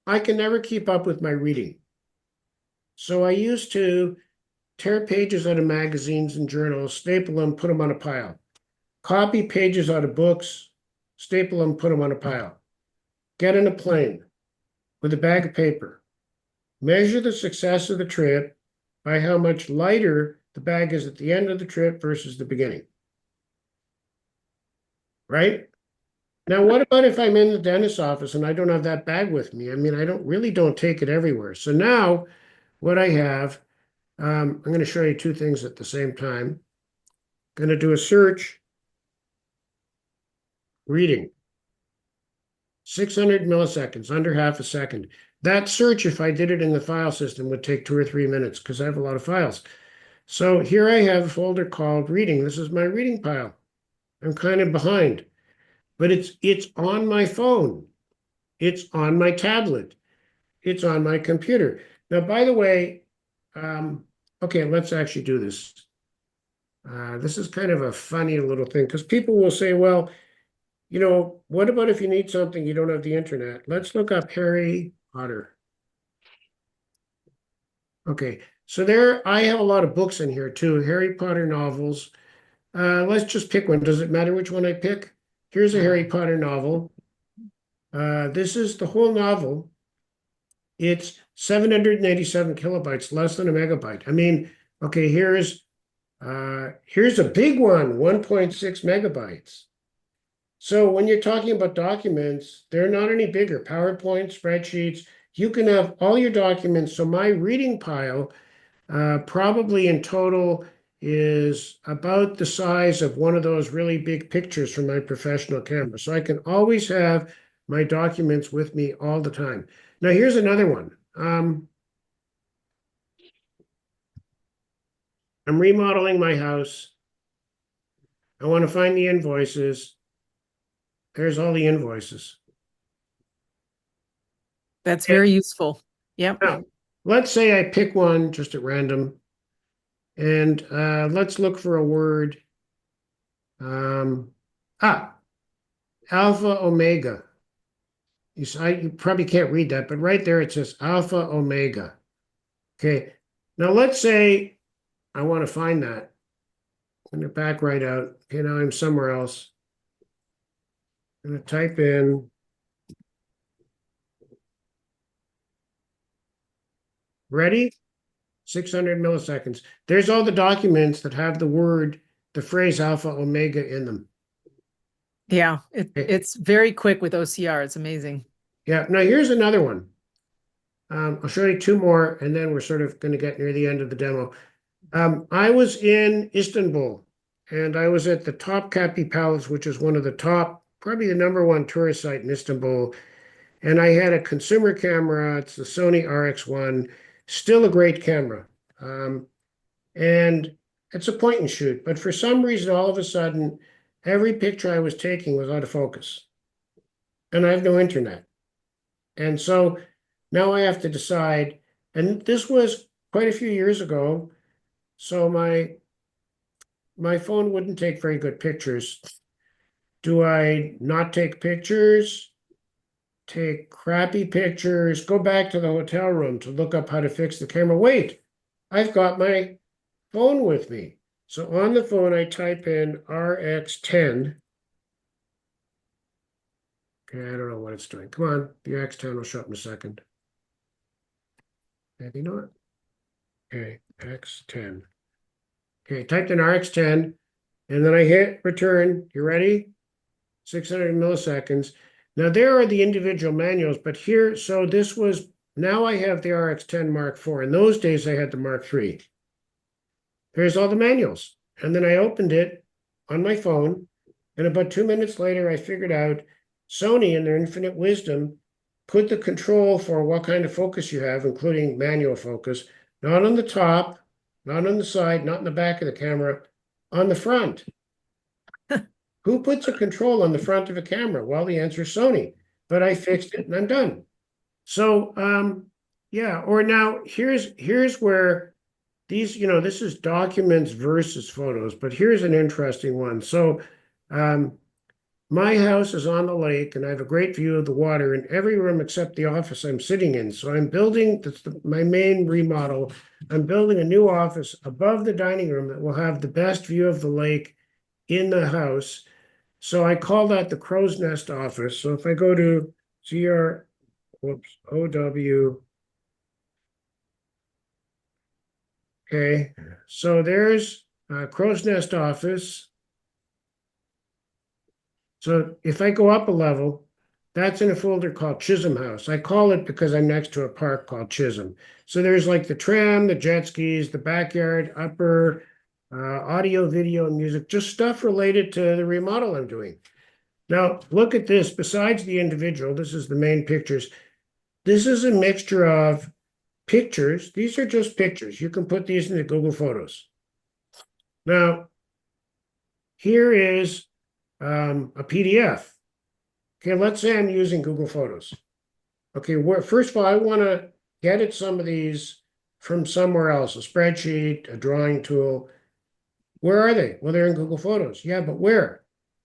I can never keep up with my reading. So I used to tear pages out of magazines and journals, staple them, put them on a pile. Copy pages out of books, staple them, put them on a pile. Get in a plane with a bag of paper. Measure the success of the trip by how much lighter the bag is at the end of the trip versus the beginning. Right? Now, what about if I'm in the dentist's office and I don't have that bag with me? I mean, I don't take it everywhere. So now what I have, I'm going to show you two things at the same time. I'm going to do a search, reading, 600 milliseconds, under half a second. That search, if I did it in the file system, would take 2 or 3 minutes because I have a lot of files. So here I have a folder called reading. This is my reading pile. I'm kind of behind, but it's on my phone. It's on my tablet. It's on my computer. Now, by the way, okay, let's actually do this. This is kind of a funny little thing because people will say, well, you know, what about if you need something, you don't have the internet? Let's look up Harry Potter. Okay, so there, I have a lot of books in here too, Harry Potter novels. Let's just pick one. Does it matter which one I pick? Here's a Harry Potter novel. This is the whole novel. It's 787 kilobytes, less than a megabyte. I mean, okay, here's a big one, 1.6 megabytes. So when you're talking about documents, they're not any bigger. PowerPoint, spreadsheets, you can have all your documents. So my reading pile probably in total is about the size of one of those really big pictures from my professional camera. So I can always have my documents with me all the time. Now here's another one. I'm remodeling my house. I want to find the invoices. There's all the invoices. That's very useful. Yep. Now, let's say I pick one just at random, and let's look for a word. Alpha omega. You probably can't read that, but right there it says alpha omega. Okay, now let's say I want to find that. I'm going to back right out. Okay, now I'm somewhere else. I'm going to type in ready? 600 milliseconds. There's all the documents that have the phrase alpha omega in them. Yeah, Okay. it's very quick with OCR. It's amazing. Yeah, now here's another one. I'll show you two more, and then we're sort of going to get near the end of the demo. I was in Istanbul, and I was at the Topkapi Palace, which is one of the top, probably the #1 tourist site in Istanbul. And I had a consumer camera. It's the Sony RX1, still a great camera. And it's a point and shoot. But for some reason, all of a sudden, every picture I was taking was out of focus. And I have no internet. And so now I have to decide, and this was quite a few years ago, so my phone wouldn't take very good pictures. Do I not take pictures? Take crappy pictures? Go back to the hotel room to look up how to fix the camera? Wait, I've got my phone with me. So on the phone, I type in RX10. Okay, I don't know what it's doing. Come on, the X10 will show up in a second. Maybe not. Okay, X10. Okay, typed in RX10, and then I hit return. You ready? 600 milliseconds. Now there are the individual manuals, but here, so this was, now I have the RX10 Mark IV. In those days, I had the Mark III. There's all the manuals. And then I opened it on my phone, and about 2 minutes later, I figured out Sony, in their infinite wisdom, put the control for what kind of focus you have, including manual focus, not on the top, not on the side, not in the back of the camera, on the front. Who puts a control on the front of a camera? Well, the answer is Sony, but I fixed it and I'm done. So, yeah, or now here's where these, this is documents versus photos, but here's an interesting one. So, my house is on the lake and I have a great view of the water in every room except the office I'm sitting in. So I'm building, my main remodel. I'm building a new office above the dining room that will have the best view of the lake in the house. So I call that the crow's nest office. So if I go to OW, okay, so there's crow's nest office. So if I go up a level, that's in a folder called Chisholm House. I call it because I'm next to a park called Chisholm. So there's like the tram, the jet skis, the backyard, upper, audio, video, and music, just stuff related to the remodel I'm doing. Now, look at this. Besides the individual, this is the main pictures. This is a mixture of pictures. These are just pictures. You can put these into Google Photos. Now, here is a PDF. Okay, let's say I'm using Google Photos. Okay, first of all, I want to edit some of these from somewhere else, a spreadsheet, a drawing tool. Where are they? Well, they're in Google Photos. Yeah, but where?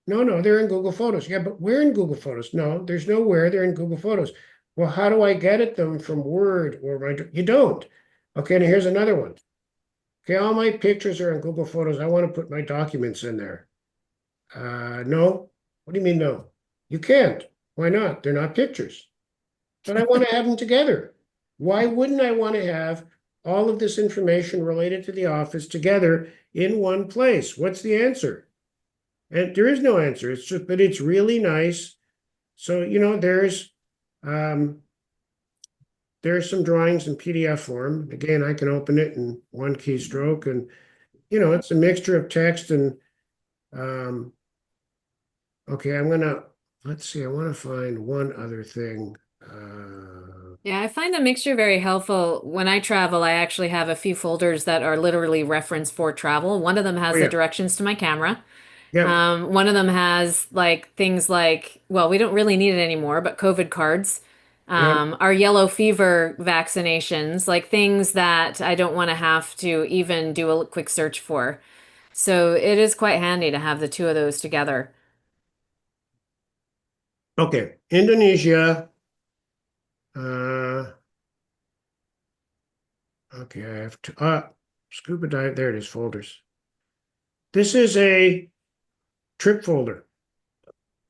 No, they're in Google Photos. Yeah, but where in Google Photos? No, there's no where, they're in Google Photos. Well, how do I get at them from Word or you don't? Okay, and here's another one. Okay, all my pictures are in Google Photos. I want to put my documents in there. No. What do you mean no? You can't. Why not? They're not pictures. But I want to have them together. Why wouldn't I want to have all of this information related to the office together in one place? What's the answer? And there is no answer. It's just, but it's really nice. So, there's some drawings in PDF form. Again, I can open it in one keystroke, and it's a mixture of text and okay, let's see, I want to find one other thing. Yeah, I find the mixture very helpful. When I travel, I actually have a few folders that are literally referenced for travel. One of them has Oh, the yeah. directions to my camera. Yeah, One of them has like things like, well, we don't really need it anymore, but COVID cards, yeah. our yellow fever vaccinations, like things that I don't want to have to even do a quick search for. So it is quite handy to have the two of those together. Okay, Indonesia. Uh, okay, I have to, scuba dive, there it is, folders. This is a trip folder,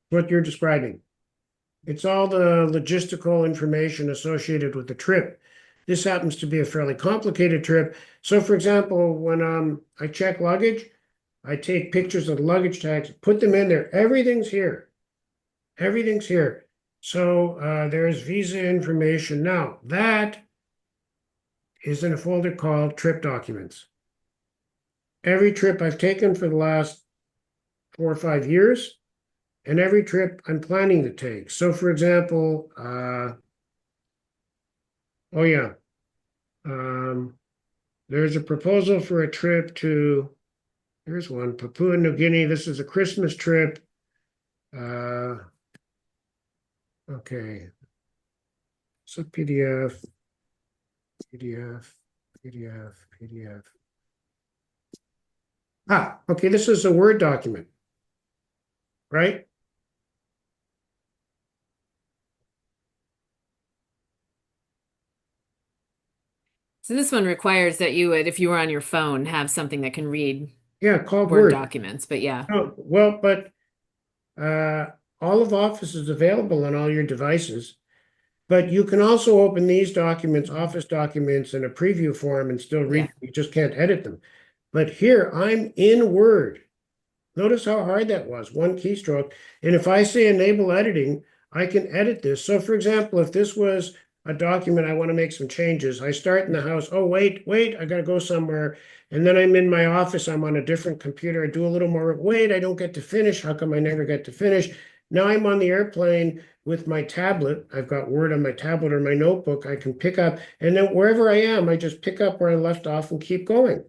what you're describing. It's all the logistical information associated with the trip. This happens to be a fairly complicated trip. So for example, when I check luggage, I take pictures of the luggage tags, put them in there. Everything's here. Everything's here. So there's visa information. Now, that is in a folder called trip documents. Every trip I've taken for the last 4 or 5 years, and every trip I'm planning to take. So for example, oh yeah, there's a proposal for a trip to, here's one, Papua New Guinea. This is a Christmas trip. Okay, so PDF, PDF, PDF, PDF. Okay, this is a Word document, right? So this one requires that you would, if you were on your phone, have something that can read Yeah, called Word Word. documents. But yeah, Oh, well, but all of Office is available on all your devices. But you can also open these documents, Office documents, in a preview form and still read yeah. them. You just can't edit them. But here, I'm in Word. Notice how hard that was, one keystroke. And if I say enable editing, I can edit this. So for example, if this was a document, I want to make some changes. I start in the house. Oh, wait, I got to go somewhere. And then I'm in my office. I'm on a different computer. I do a little more. Wait, I don't get to finish. How come I never get to finish? Now I'm on the airplane with my tablet. I've got Word on my tablet or my notebook. I can pick up. And then wherever I am, I just pick up where I left off and keep going.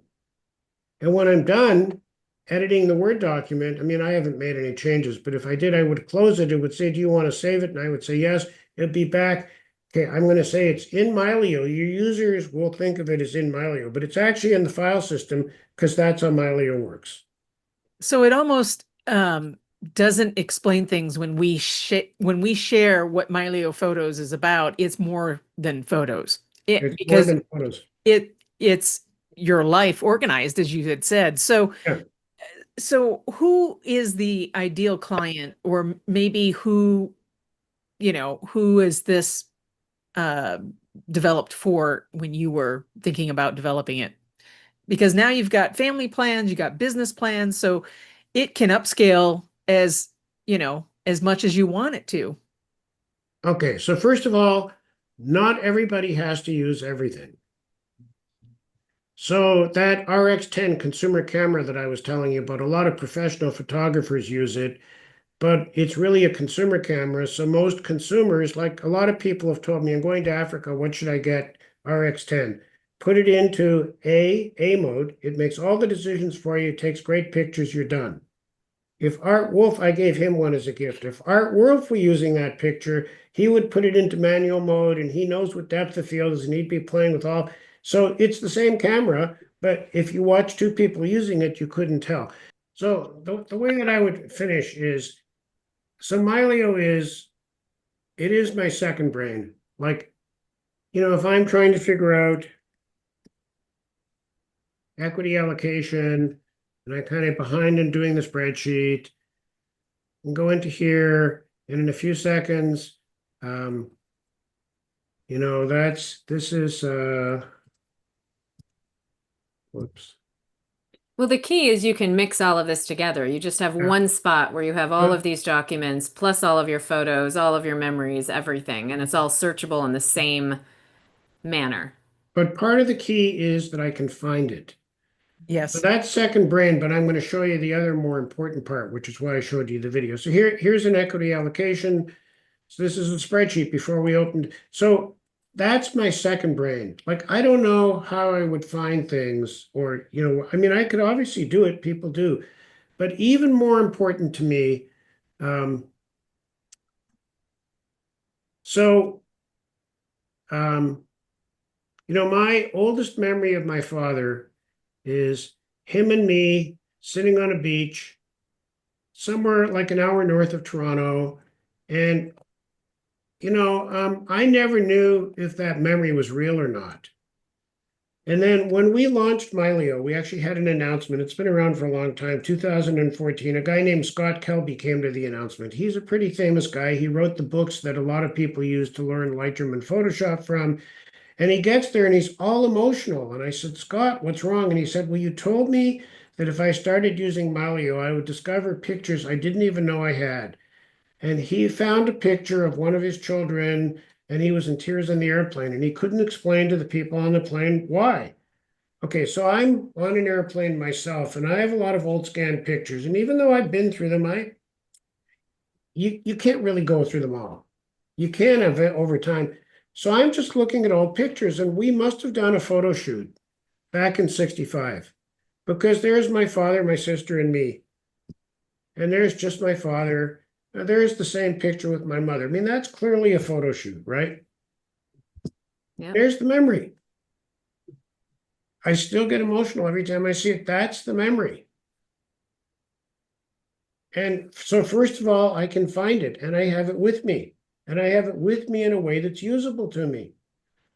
And when I'm done editing the Word document, I mean, I haven't made any changes, but if I did, I would close it. It would say, do you want to save it? And I would say, yes. It'd be back. Okay, I'm going to say it's in Mylio. Your users will think of it as in Mylio, but it's actually in the file system because that's how Mylio works. So it almost doesn't explain things when we share what Mylio Photos is about. It's more than photos. It's more Because than photos. it's your life organized, as you had said. So Yeah. who is the ideal client, or maybe who, who is this uh, developed for when you were thinking about developing it? Because now you've got family plans, you got business plans, so it can upscale as, as much as you want it to. Okay, so first of all, not everybody has to use everything. So that RX10 consumer camera that I was telling you about, a lot of professional photographers use it, but it's really a consumer camera. So most consumers, like a lot of people have told me, I'm going to Africa, what should I get? RX10. Put it into A mode. It makes all the decisions for you. It takes great pictures. You're done. If Art Wolf, I gave him one as a gift. If Art Wolf were using that picture, he would put it into manual mode, and he knows what depth of field is, and he'd be playing with all. So it's the same camera, but if you watch two people using it, you couldn't tell. So the way that I would finish is, so Mylio it is my second brain. Like, if I'm trying to figure out equity allocation, and I'm kind of behind in doing the spreadsheet, and go into here, and in a few seconds, this is whoops. Well, the key is you can mix all of this together. You just have Yeah. one spot where you have all of these documents, plus all of your photos, all of your memories, everything, and it's all searchable in the same manner. But part of the key is that I can find it. So Yes. that's second brain, but I'm going to show you the other more important part, which is why I showed you the video. So here's an equity allocation. So this is a spreadsheet before we opened. So that's my second brain. Like, I don't know how I would find things, or, I mean, I could obviously do it. People do. But even more important to me, um, so, um, my oldest memory of my father is him and me sitting on a beach somewhere like an hour north of Toronto. And, I never knew if that memory was real or not. And then when we launched Mylio, we actually had an announcement. It's been around for a long time, 2014. A guy named Scott Kelby came to the announcement. He's a pretty famous guy. He wrote the books that a lot of people use to learn Lightroom and Photoshop from. And he gets there and he's all emotional. And I said, Scott, what's wrong? And he said, well, you told me that if I started using Mylio, I would discover pictures I didn't even know I had. And he found a picture of one of his children, and he was in tears on the airplane, and he couldn't explain to the people on the plane why. Okay, so I'm on an airplane myself, and I have a lot of old scanned pictures. And even though I've been through them, you can't really go through them all. You can have it over time. So I'm just looking at old pictures, and we must have done a photo shoot back in 65, because there's my father, my sister, and me. And there's just my father. There's the same picture with my mother. I mean, that's clearly a photo shoot, right? Yeah. There's the memory. I still get emotional every time I see it. That's the memory. And so first of all, I can find it, and I have it with me. And I have it with me in a way that's usable to me.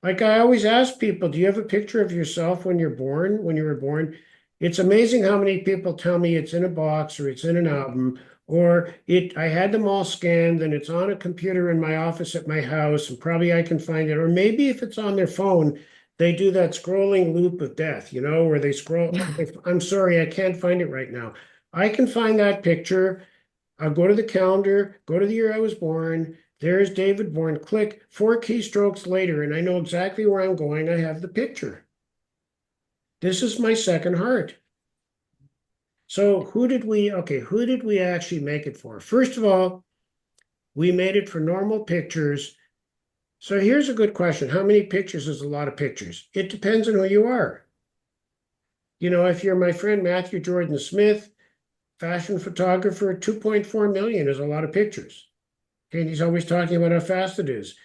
Like I always ask people, do you have a picture of yourself when you were born? It's amazing how many people tell me it's in a box, or it's in an album, or I had them all scanned and it's on a computer in my office at my house, and probably I can find it. Or maybe if it's on their phone, they do that scrolling loop of death, where they scroll. I'm sorry, I can't find it right now. I can find that picture. I'll go to the calendar, go to the year I was born. There's David born. Click 4 keystrokes later, and I know exactly where I'm going. I have the picture. This is my second heart. So who did we actually make it for? First of all, we made it for normal pictures. So here's a good question. How many pictures is a lot of pictures? It depends on who you are. If you're my friend Matthew Jordan Smith, fashion photographer, 2.4 million is a lot of pictures. And he's always talking about how fast it is.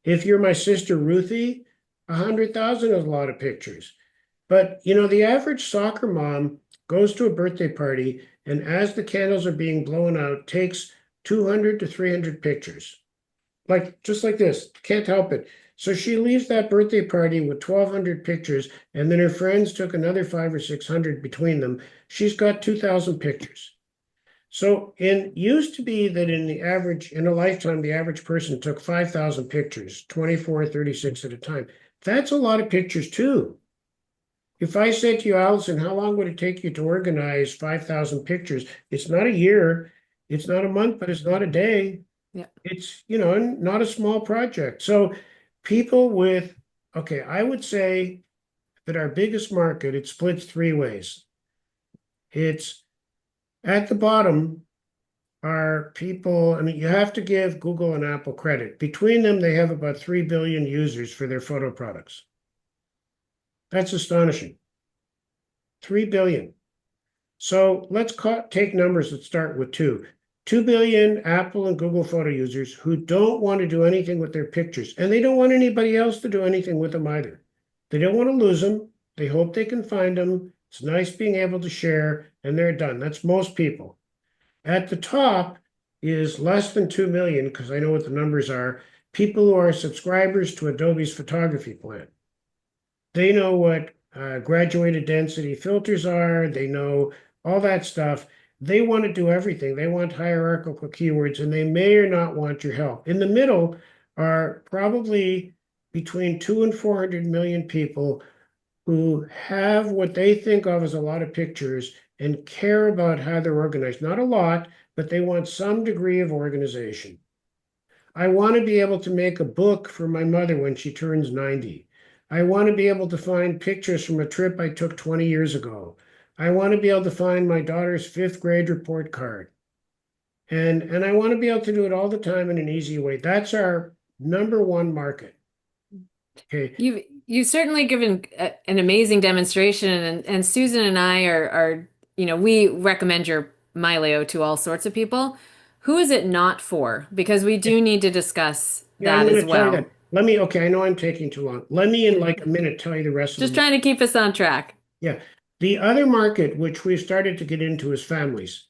If you're my sister Ruthie, 100,000 is a lot of pictures. But the average soccer mom goes to a birthday party, and as the candles are being blown out, takes 200 to 300 pictures. Like, just like this, can't help it. So she leaves that birthday party with 1,200 pictures, and then her friends took another 500 or 600 between them. She's got 2,000 pictures. So it used to be that in a lifetime, the average person took 5,000 pictures, 24, 36 at a time. That's a lot of pictures too. If I said to you, Allison, how long would it take you to organize 5,000 pictures? It's not a year, it's not a month, but it's not a day. Yeah. It's, not a small project. So okay, I would say that our biggest market, it splits three ways. It's at the bottom are people, I mean, you have to give Google and Apple credit. Between them, they have about 3 billion users for their photo products. That's astonishing. 3 billion. So let's take numbers that start with 2. 2 billion Apple and Google photo users who don't want to do anything with their pictures, and they don't want anybody else to do anything with them either. They don't want to lose them. They hope they can find them. It's nice being able to share, and they're done. That's most people. At the top is less than 2 million, because I know what the numbers are, people who are subscribers to Adobe's photography plan. They know what graduated density filters are. They know all that stuff. They want to do everything. They want hierarchical keywords, and they may or not want your help. In the middle are probably between 2 and 400 million people who have what they think of as a lot of pictures and care about how they're organized. Not a lot, but they want some degree of organization. I want to be able to make a book for my mother when she turns 90. I want to be able to find pictures from a trip I took 20 years ago. I want to be able to find my daughter's 5th grade report card. And I want to be able to do it all the time in an easy way. That's our number one market. Okay. You've certainly given an amazing demonstration, and Susan and I are we recommend your Mylio to all sorts of people. Who is it not for? Because we do need to discuss Yeah, I'm that going as to tell you well. that. Okay, I know I'm taking too long. Let me, in like a minute, tell you the rest of Just the. trying to keep us on track. Yeah. The other market, which we've started to get into, is families.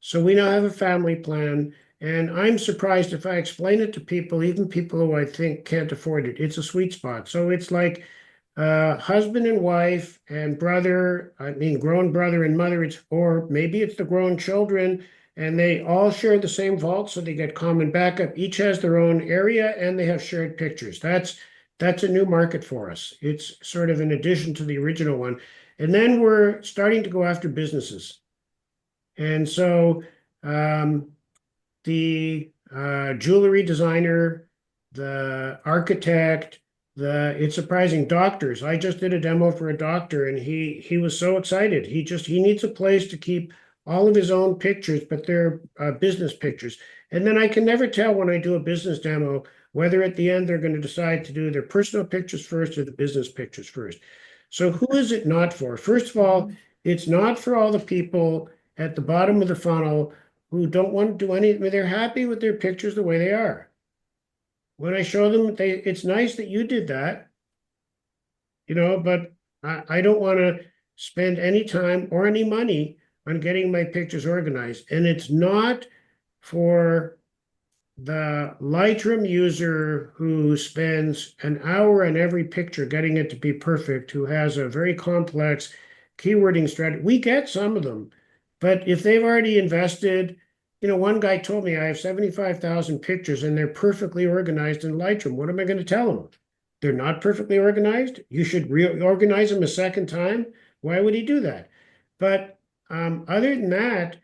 So we now have a family plan, and I'm surprised if I explain it to people, even people who I think can't afford it. It's a sweet spot. So it's like husband and wife and brother, I mean, grown brother and mother, or maybe it's the grown children, and they all share the same vault, so they get common backup. Each has their own area, and they have shared pictures. That's a new market for us. It's sort of in addition to the original one. And then we're starting to go after businesses. And so the jewelry designer, the architect, it's surprising, doctors. I just did a demo for a doctor, and he was so excited. He needs a place to keep all of his own pictures, but they're business pictures. And then I can never tell when I do a business demo whether at the end they're going to decide to do their personal pictures first or the business pictures first. So who is it not for? First of all, it's not for all the people at the bottom of the funnel who don't want to do anything. They're happy with their pictures the way they are. When I show them, it's nice that you did that, but I don't want to spend any time or any money on getting my pictures organized. And it's not for the Lightroom user who spends an hour on every picture getting it to be perfect, who has a very complex keywording strategy. We get some of them, but if they've already invested, one guy told me I have 75,000 pictures and they're perfectly organized in Lightroom. What am I going to tell them? They're not perfectly organized. You should reorganize them a second time. Why would he do that? But other than that,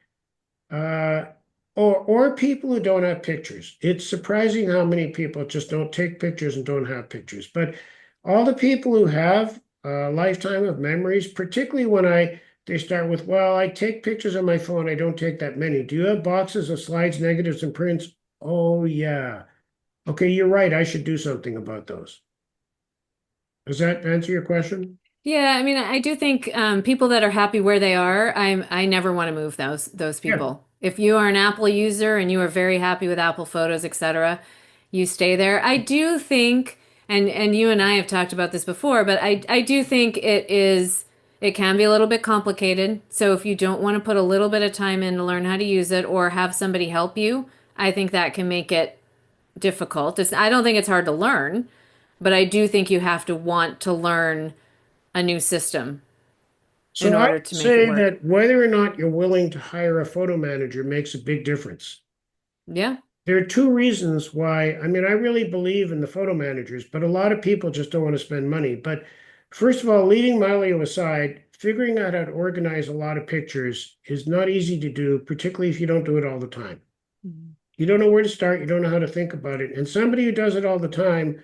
or people who don't have pictures. It's surprising how many people just don't take pictures and don't have pictures. But all the people who have a lifetime of memories, particularly when they start with, well, I take pictures on my phone, I don't take that many. Do you have boxes of slides, negatives, and prints? Oh, yeah. Okay, you're right. I should do something about those. Does that answer your question? Yeah, I mean, I do think people that are happy where they are, I never want to move those Yeah. people. If you are an Apple user and you are very happy with Apple Photos, etc., you stay there. I do think, and you and I have talked about this before, but I do think it is It can be a little bit complicated. So if you don't want to put a little bit of time in to learn how to use it or have somebody help you, I think that can make it difficult. I don't think it's hard to learn, but I do think you have to want to learn a new system in So I order would to make it say work. that whether or not you're willing to hire a photo manager makes a big difference. Yeah. There are two reasons why. I mean, I really believe in the photo managers, but a lot of people just don't want to spend money. But first of all, leaving Mylio aside, figuring out how to organize a lot of pictures is not easy to do, particularly if you don't do it all the time. Mhm. You don't know where to start, you don't know how to think about it. And somebody who does it all the time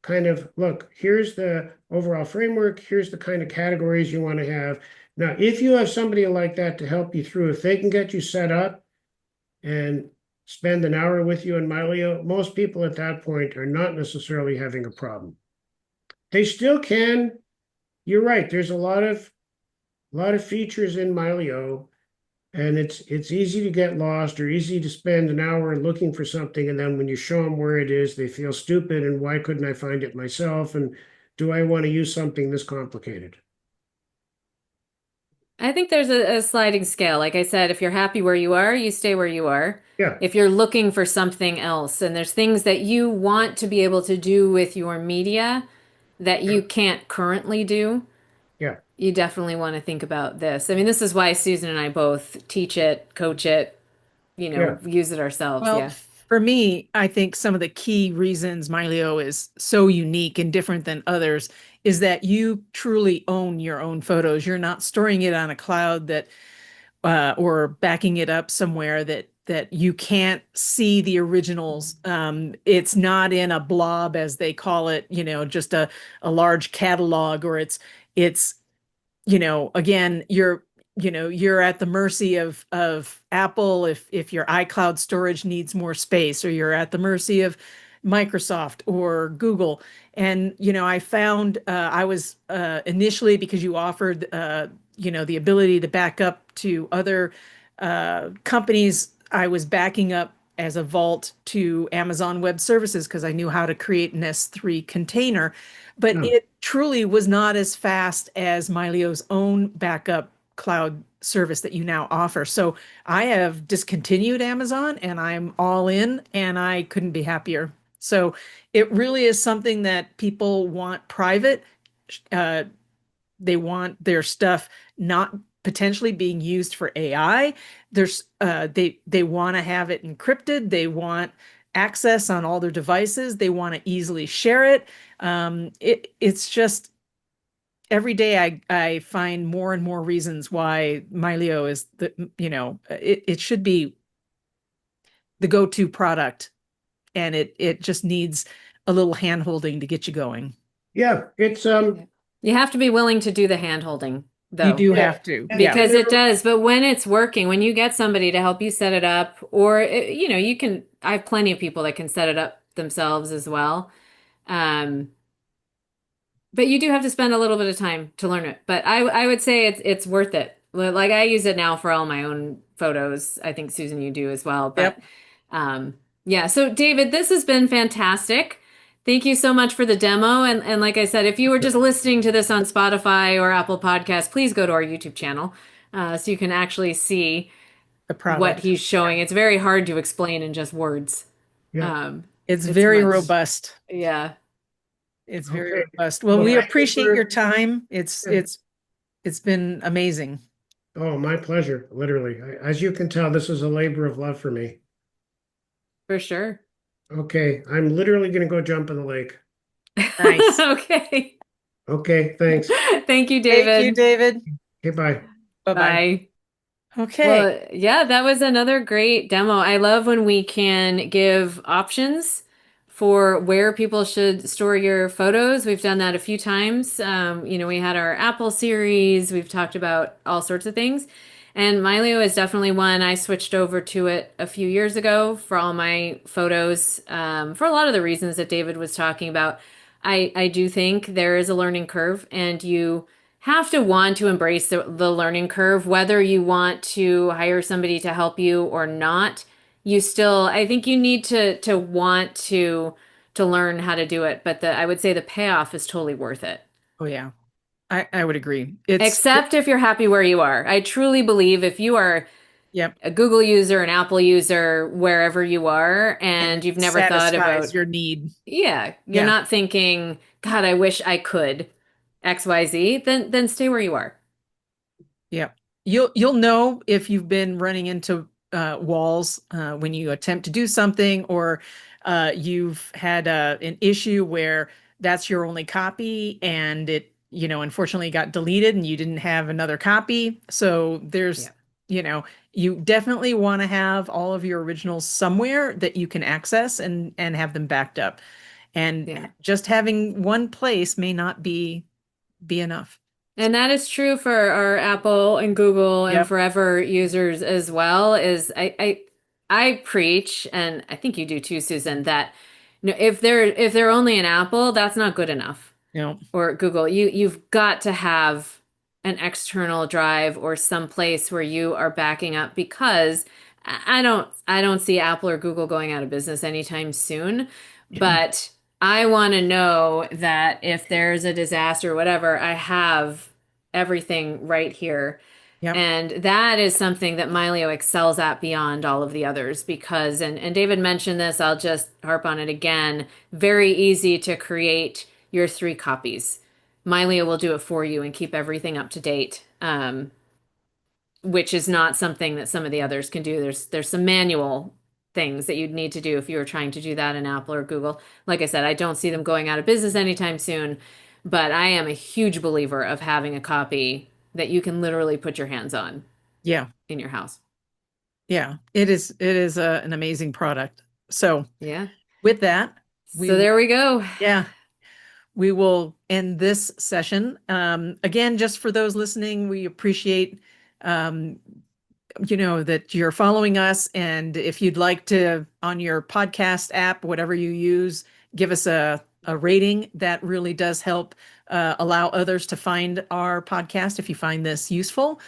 kind of, look, here's the overall framework, here's the kind of categories you want to have. Now, if you have somebody like that to help you through, if they can get you set up and spend an hour with you in Mylio, most people at that point are not necessarily having a problem. They still can. You're right. There's a lot of features in Mylio, and it's easy to get lost or easy to spend an hour looking for something, and then when you show them where it is, they feel stupid. And why couldn't I find it myself? And do I want to use something this complicated? I think there's a sliding scale. Like I said, if you're happy where you are, you stay where you are. Yeah, If you're looking for something else and there's things that you want to be able to do with your media that yeah, you can't currently do, yeah, you definitely want to think about this. I mean, this is why Susan and I both teach it, coach it, yeah, use it ourselves. Well, Yeah. for me, I think some of the key reasons Mylio is so unique and different than others is that you truly own your own photos. You're not storing it on a cloud that or backing it up somewhere that you can't see the originals. It's not in a blob, as they call it, just a large catalog, or it's again, you're at the mercy of Apple if your iCloud storage needs more space, or you're at the mercy of Microsoft or Google. And I found I was initially, because you offered the ability to back up to other companies, I was backing up as a vault to Amazon Web Services because I knew how to create an S3 container, but yeah, it truly was not as fast as Mylio's own backup cloud service that you now offer. So I have discontinued Amazon and I'm all in, and I couldn't be happier. So it really is something that people want private. Uh, they want their stuff not potentially being used for AI. They want to have it encrypted. They want access on all their devices. They want to easily share it. It's just every day I find more and more reasons why Mylio is it should be the go-to product, and it just needs a little hand holding to get you going. yeah. It's Yeah. You have to be willing to do the hand holding, You though. do yeah, have to. and, Yeah. and Because there, it does, but when it's working, when you get somebody to help you set it up, or you can, I have plenty of people that can set it up themselves as well. Um, but you do have to spend a little bit of time to learn it. But I would say it's worth it. Like I use it now for all my own photos. I think Susan, you do as well. But Yep. yeah. So David, this has been fantastic. Thank you so much for the demo. And like I said, if you were just listening to this on Spotify or Apple Podcasts, please go to our YouTube channel so you can actually see The what product. he's showing. It's very hard to explain in just words. yeah. Um, It's it's very much, robust. yeah, It's very Okay. robust. Well, Well, we thank you appreciate your for. time. It's been amazing. Oh, my pleasure. Literally, as you can tell, this is a labor of love for me. for sure. Okay, I'm literally going to go jump in the lake. Nice. Okay. Okay, thanks. Thank you, Thank you, David. David. Okay, bye. Bye-bye. Bye. Okay. Well, yeah, that was another great demo. I love when we can give options for where people should store your photos. We've done that a few times. We had our Apple series, we've talked about all sorts of things. And Mylio is definitely one. I switched over to it a few years ago for all my photos, for a lot of the reasons that David was talking about. I do think there is a learning curve, and you have to want to embrace the learning curve, whether you want to hire somebody to help you or not. I think you need to want to learn how to do it. But I would say the payoff is totally worth it. Oh, yeah. I would agree. It's Except if you're happy where you are. I truly believe if you are yep, a Google user, an Apple user, wherever you are, and and it you've never thought satisfies about, your need. yeah, you're Yeah. not thinking, God, I wish I could XYZ, then stay where you are. Yeah. You'll know if you've been running into walls when you attempt to do something, or you've had an issue where that's your only copy and it, unfortunately got deleted and you didn't have another copy. So Yeah. you know, you definitely want to have all of your originals somewhere that you can access and have them backed up. And Yeah. just having one place may not be enough. And that is true for our Apple and Google and Yep. Forever users as well, is I preach, and I think you do too, Susan, that if they're only an Apple, that's not good enough. You Or Google, you've got to have an external drive or some place where you are backing up, because I don't see Apple or Google going out of business anytime soon, but I want to know that if there's a disaster or whatever, I have everything right here. Yep. And that is something that Mylio excels at beyond all of the others, because, and David mentioned this, I'll just harp on it again, very easy to create your 3 copies. Mylio will do it for you and keep everything up to date, which is not something that some of the others can do. There's some manual things that you'd need to do if you were trying to do that in Apple or Google. Like I said, I don't see them going out of business anytime soon, but I am a huge believer of having a copy that you can literally put your hands on Yeah. in your house. Yeah. It is an amazing product. So Yeah. with that, we So there we go. yeah, we will end this session. Again, just for those listening, we appreciate um, that you're following us. And if you'd like to, on your podcast app, whatever you use, give us a rating. That really does help allow others to find our podcast if you find this useful.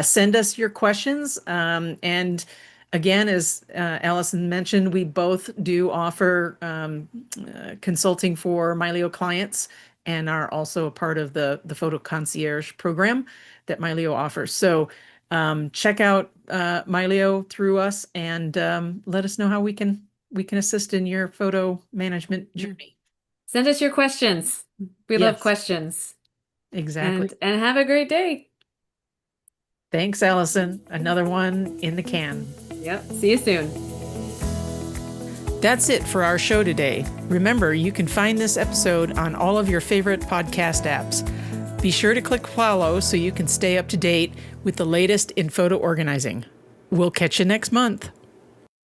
Send us your questions. And again, as Allison mentioned, we both do offer consulting for Mylio clients and are also a part of the photo concierge program that Mylio offers. So check out Mylio through us and let us know how we can assist in your photo management Yeah. journey. Send us your questions. We love Yes, questions. exactly. And have a great day. Thanks, Allison. Another one in the can. Yep. See you soon. That's it for our show today. Remember, you can find this episode on all of your favorite podcast apps. Be sure to click follow so you can stay up to date with the latest in photo organizing. We'll catch you next month.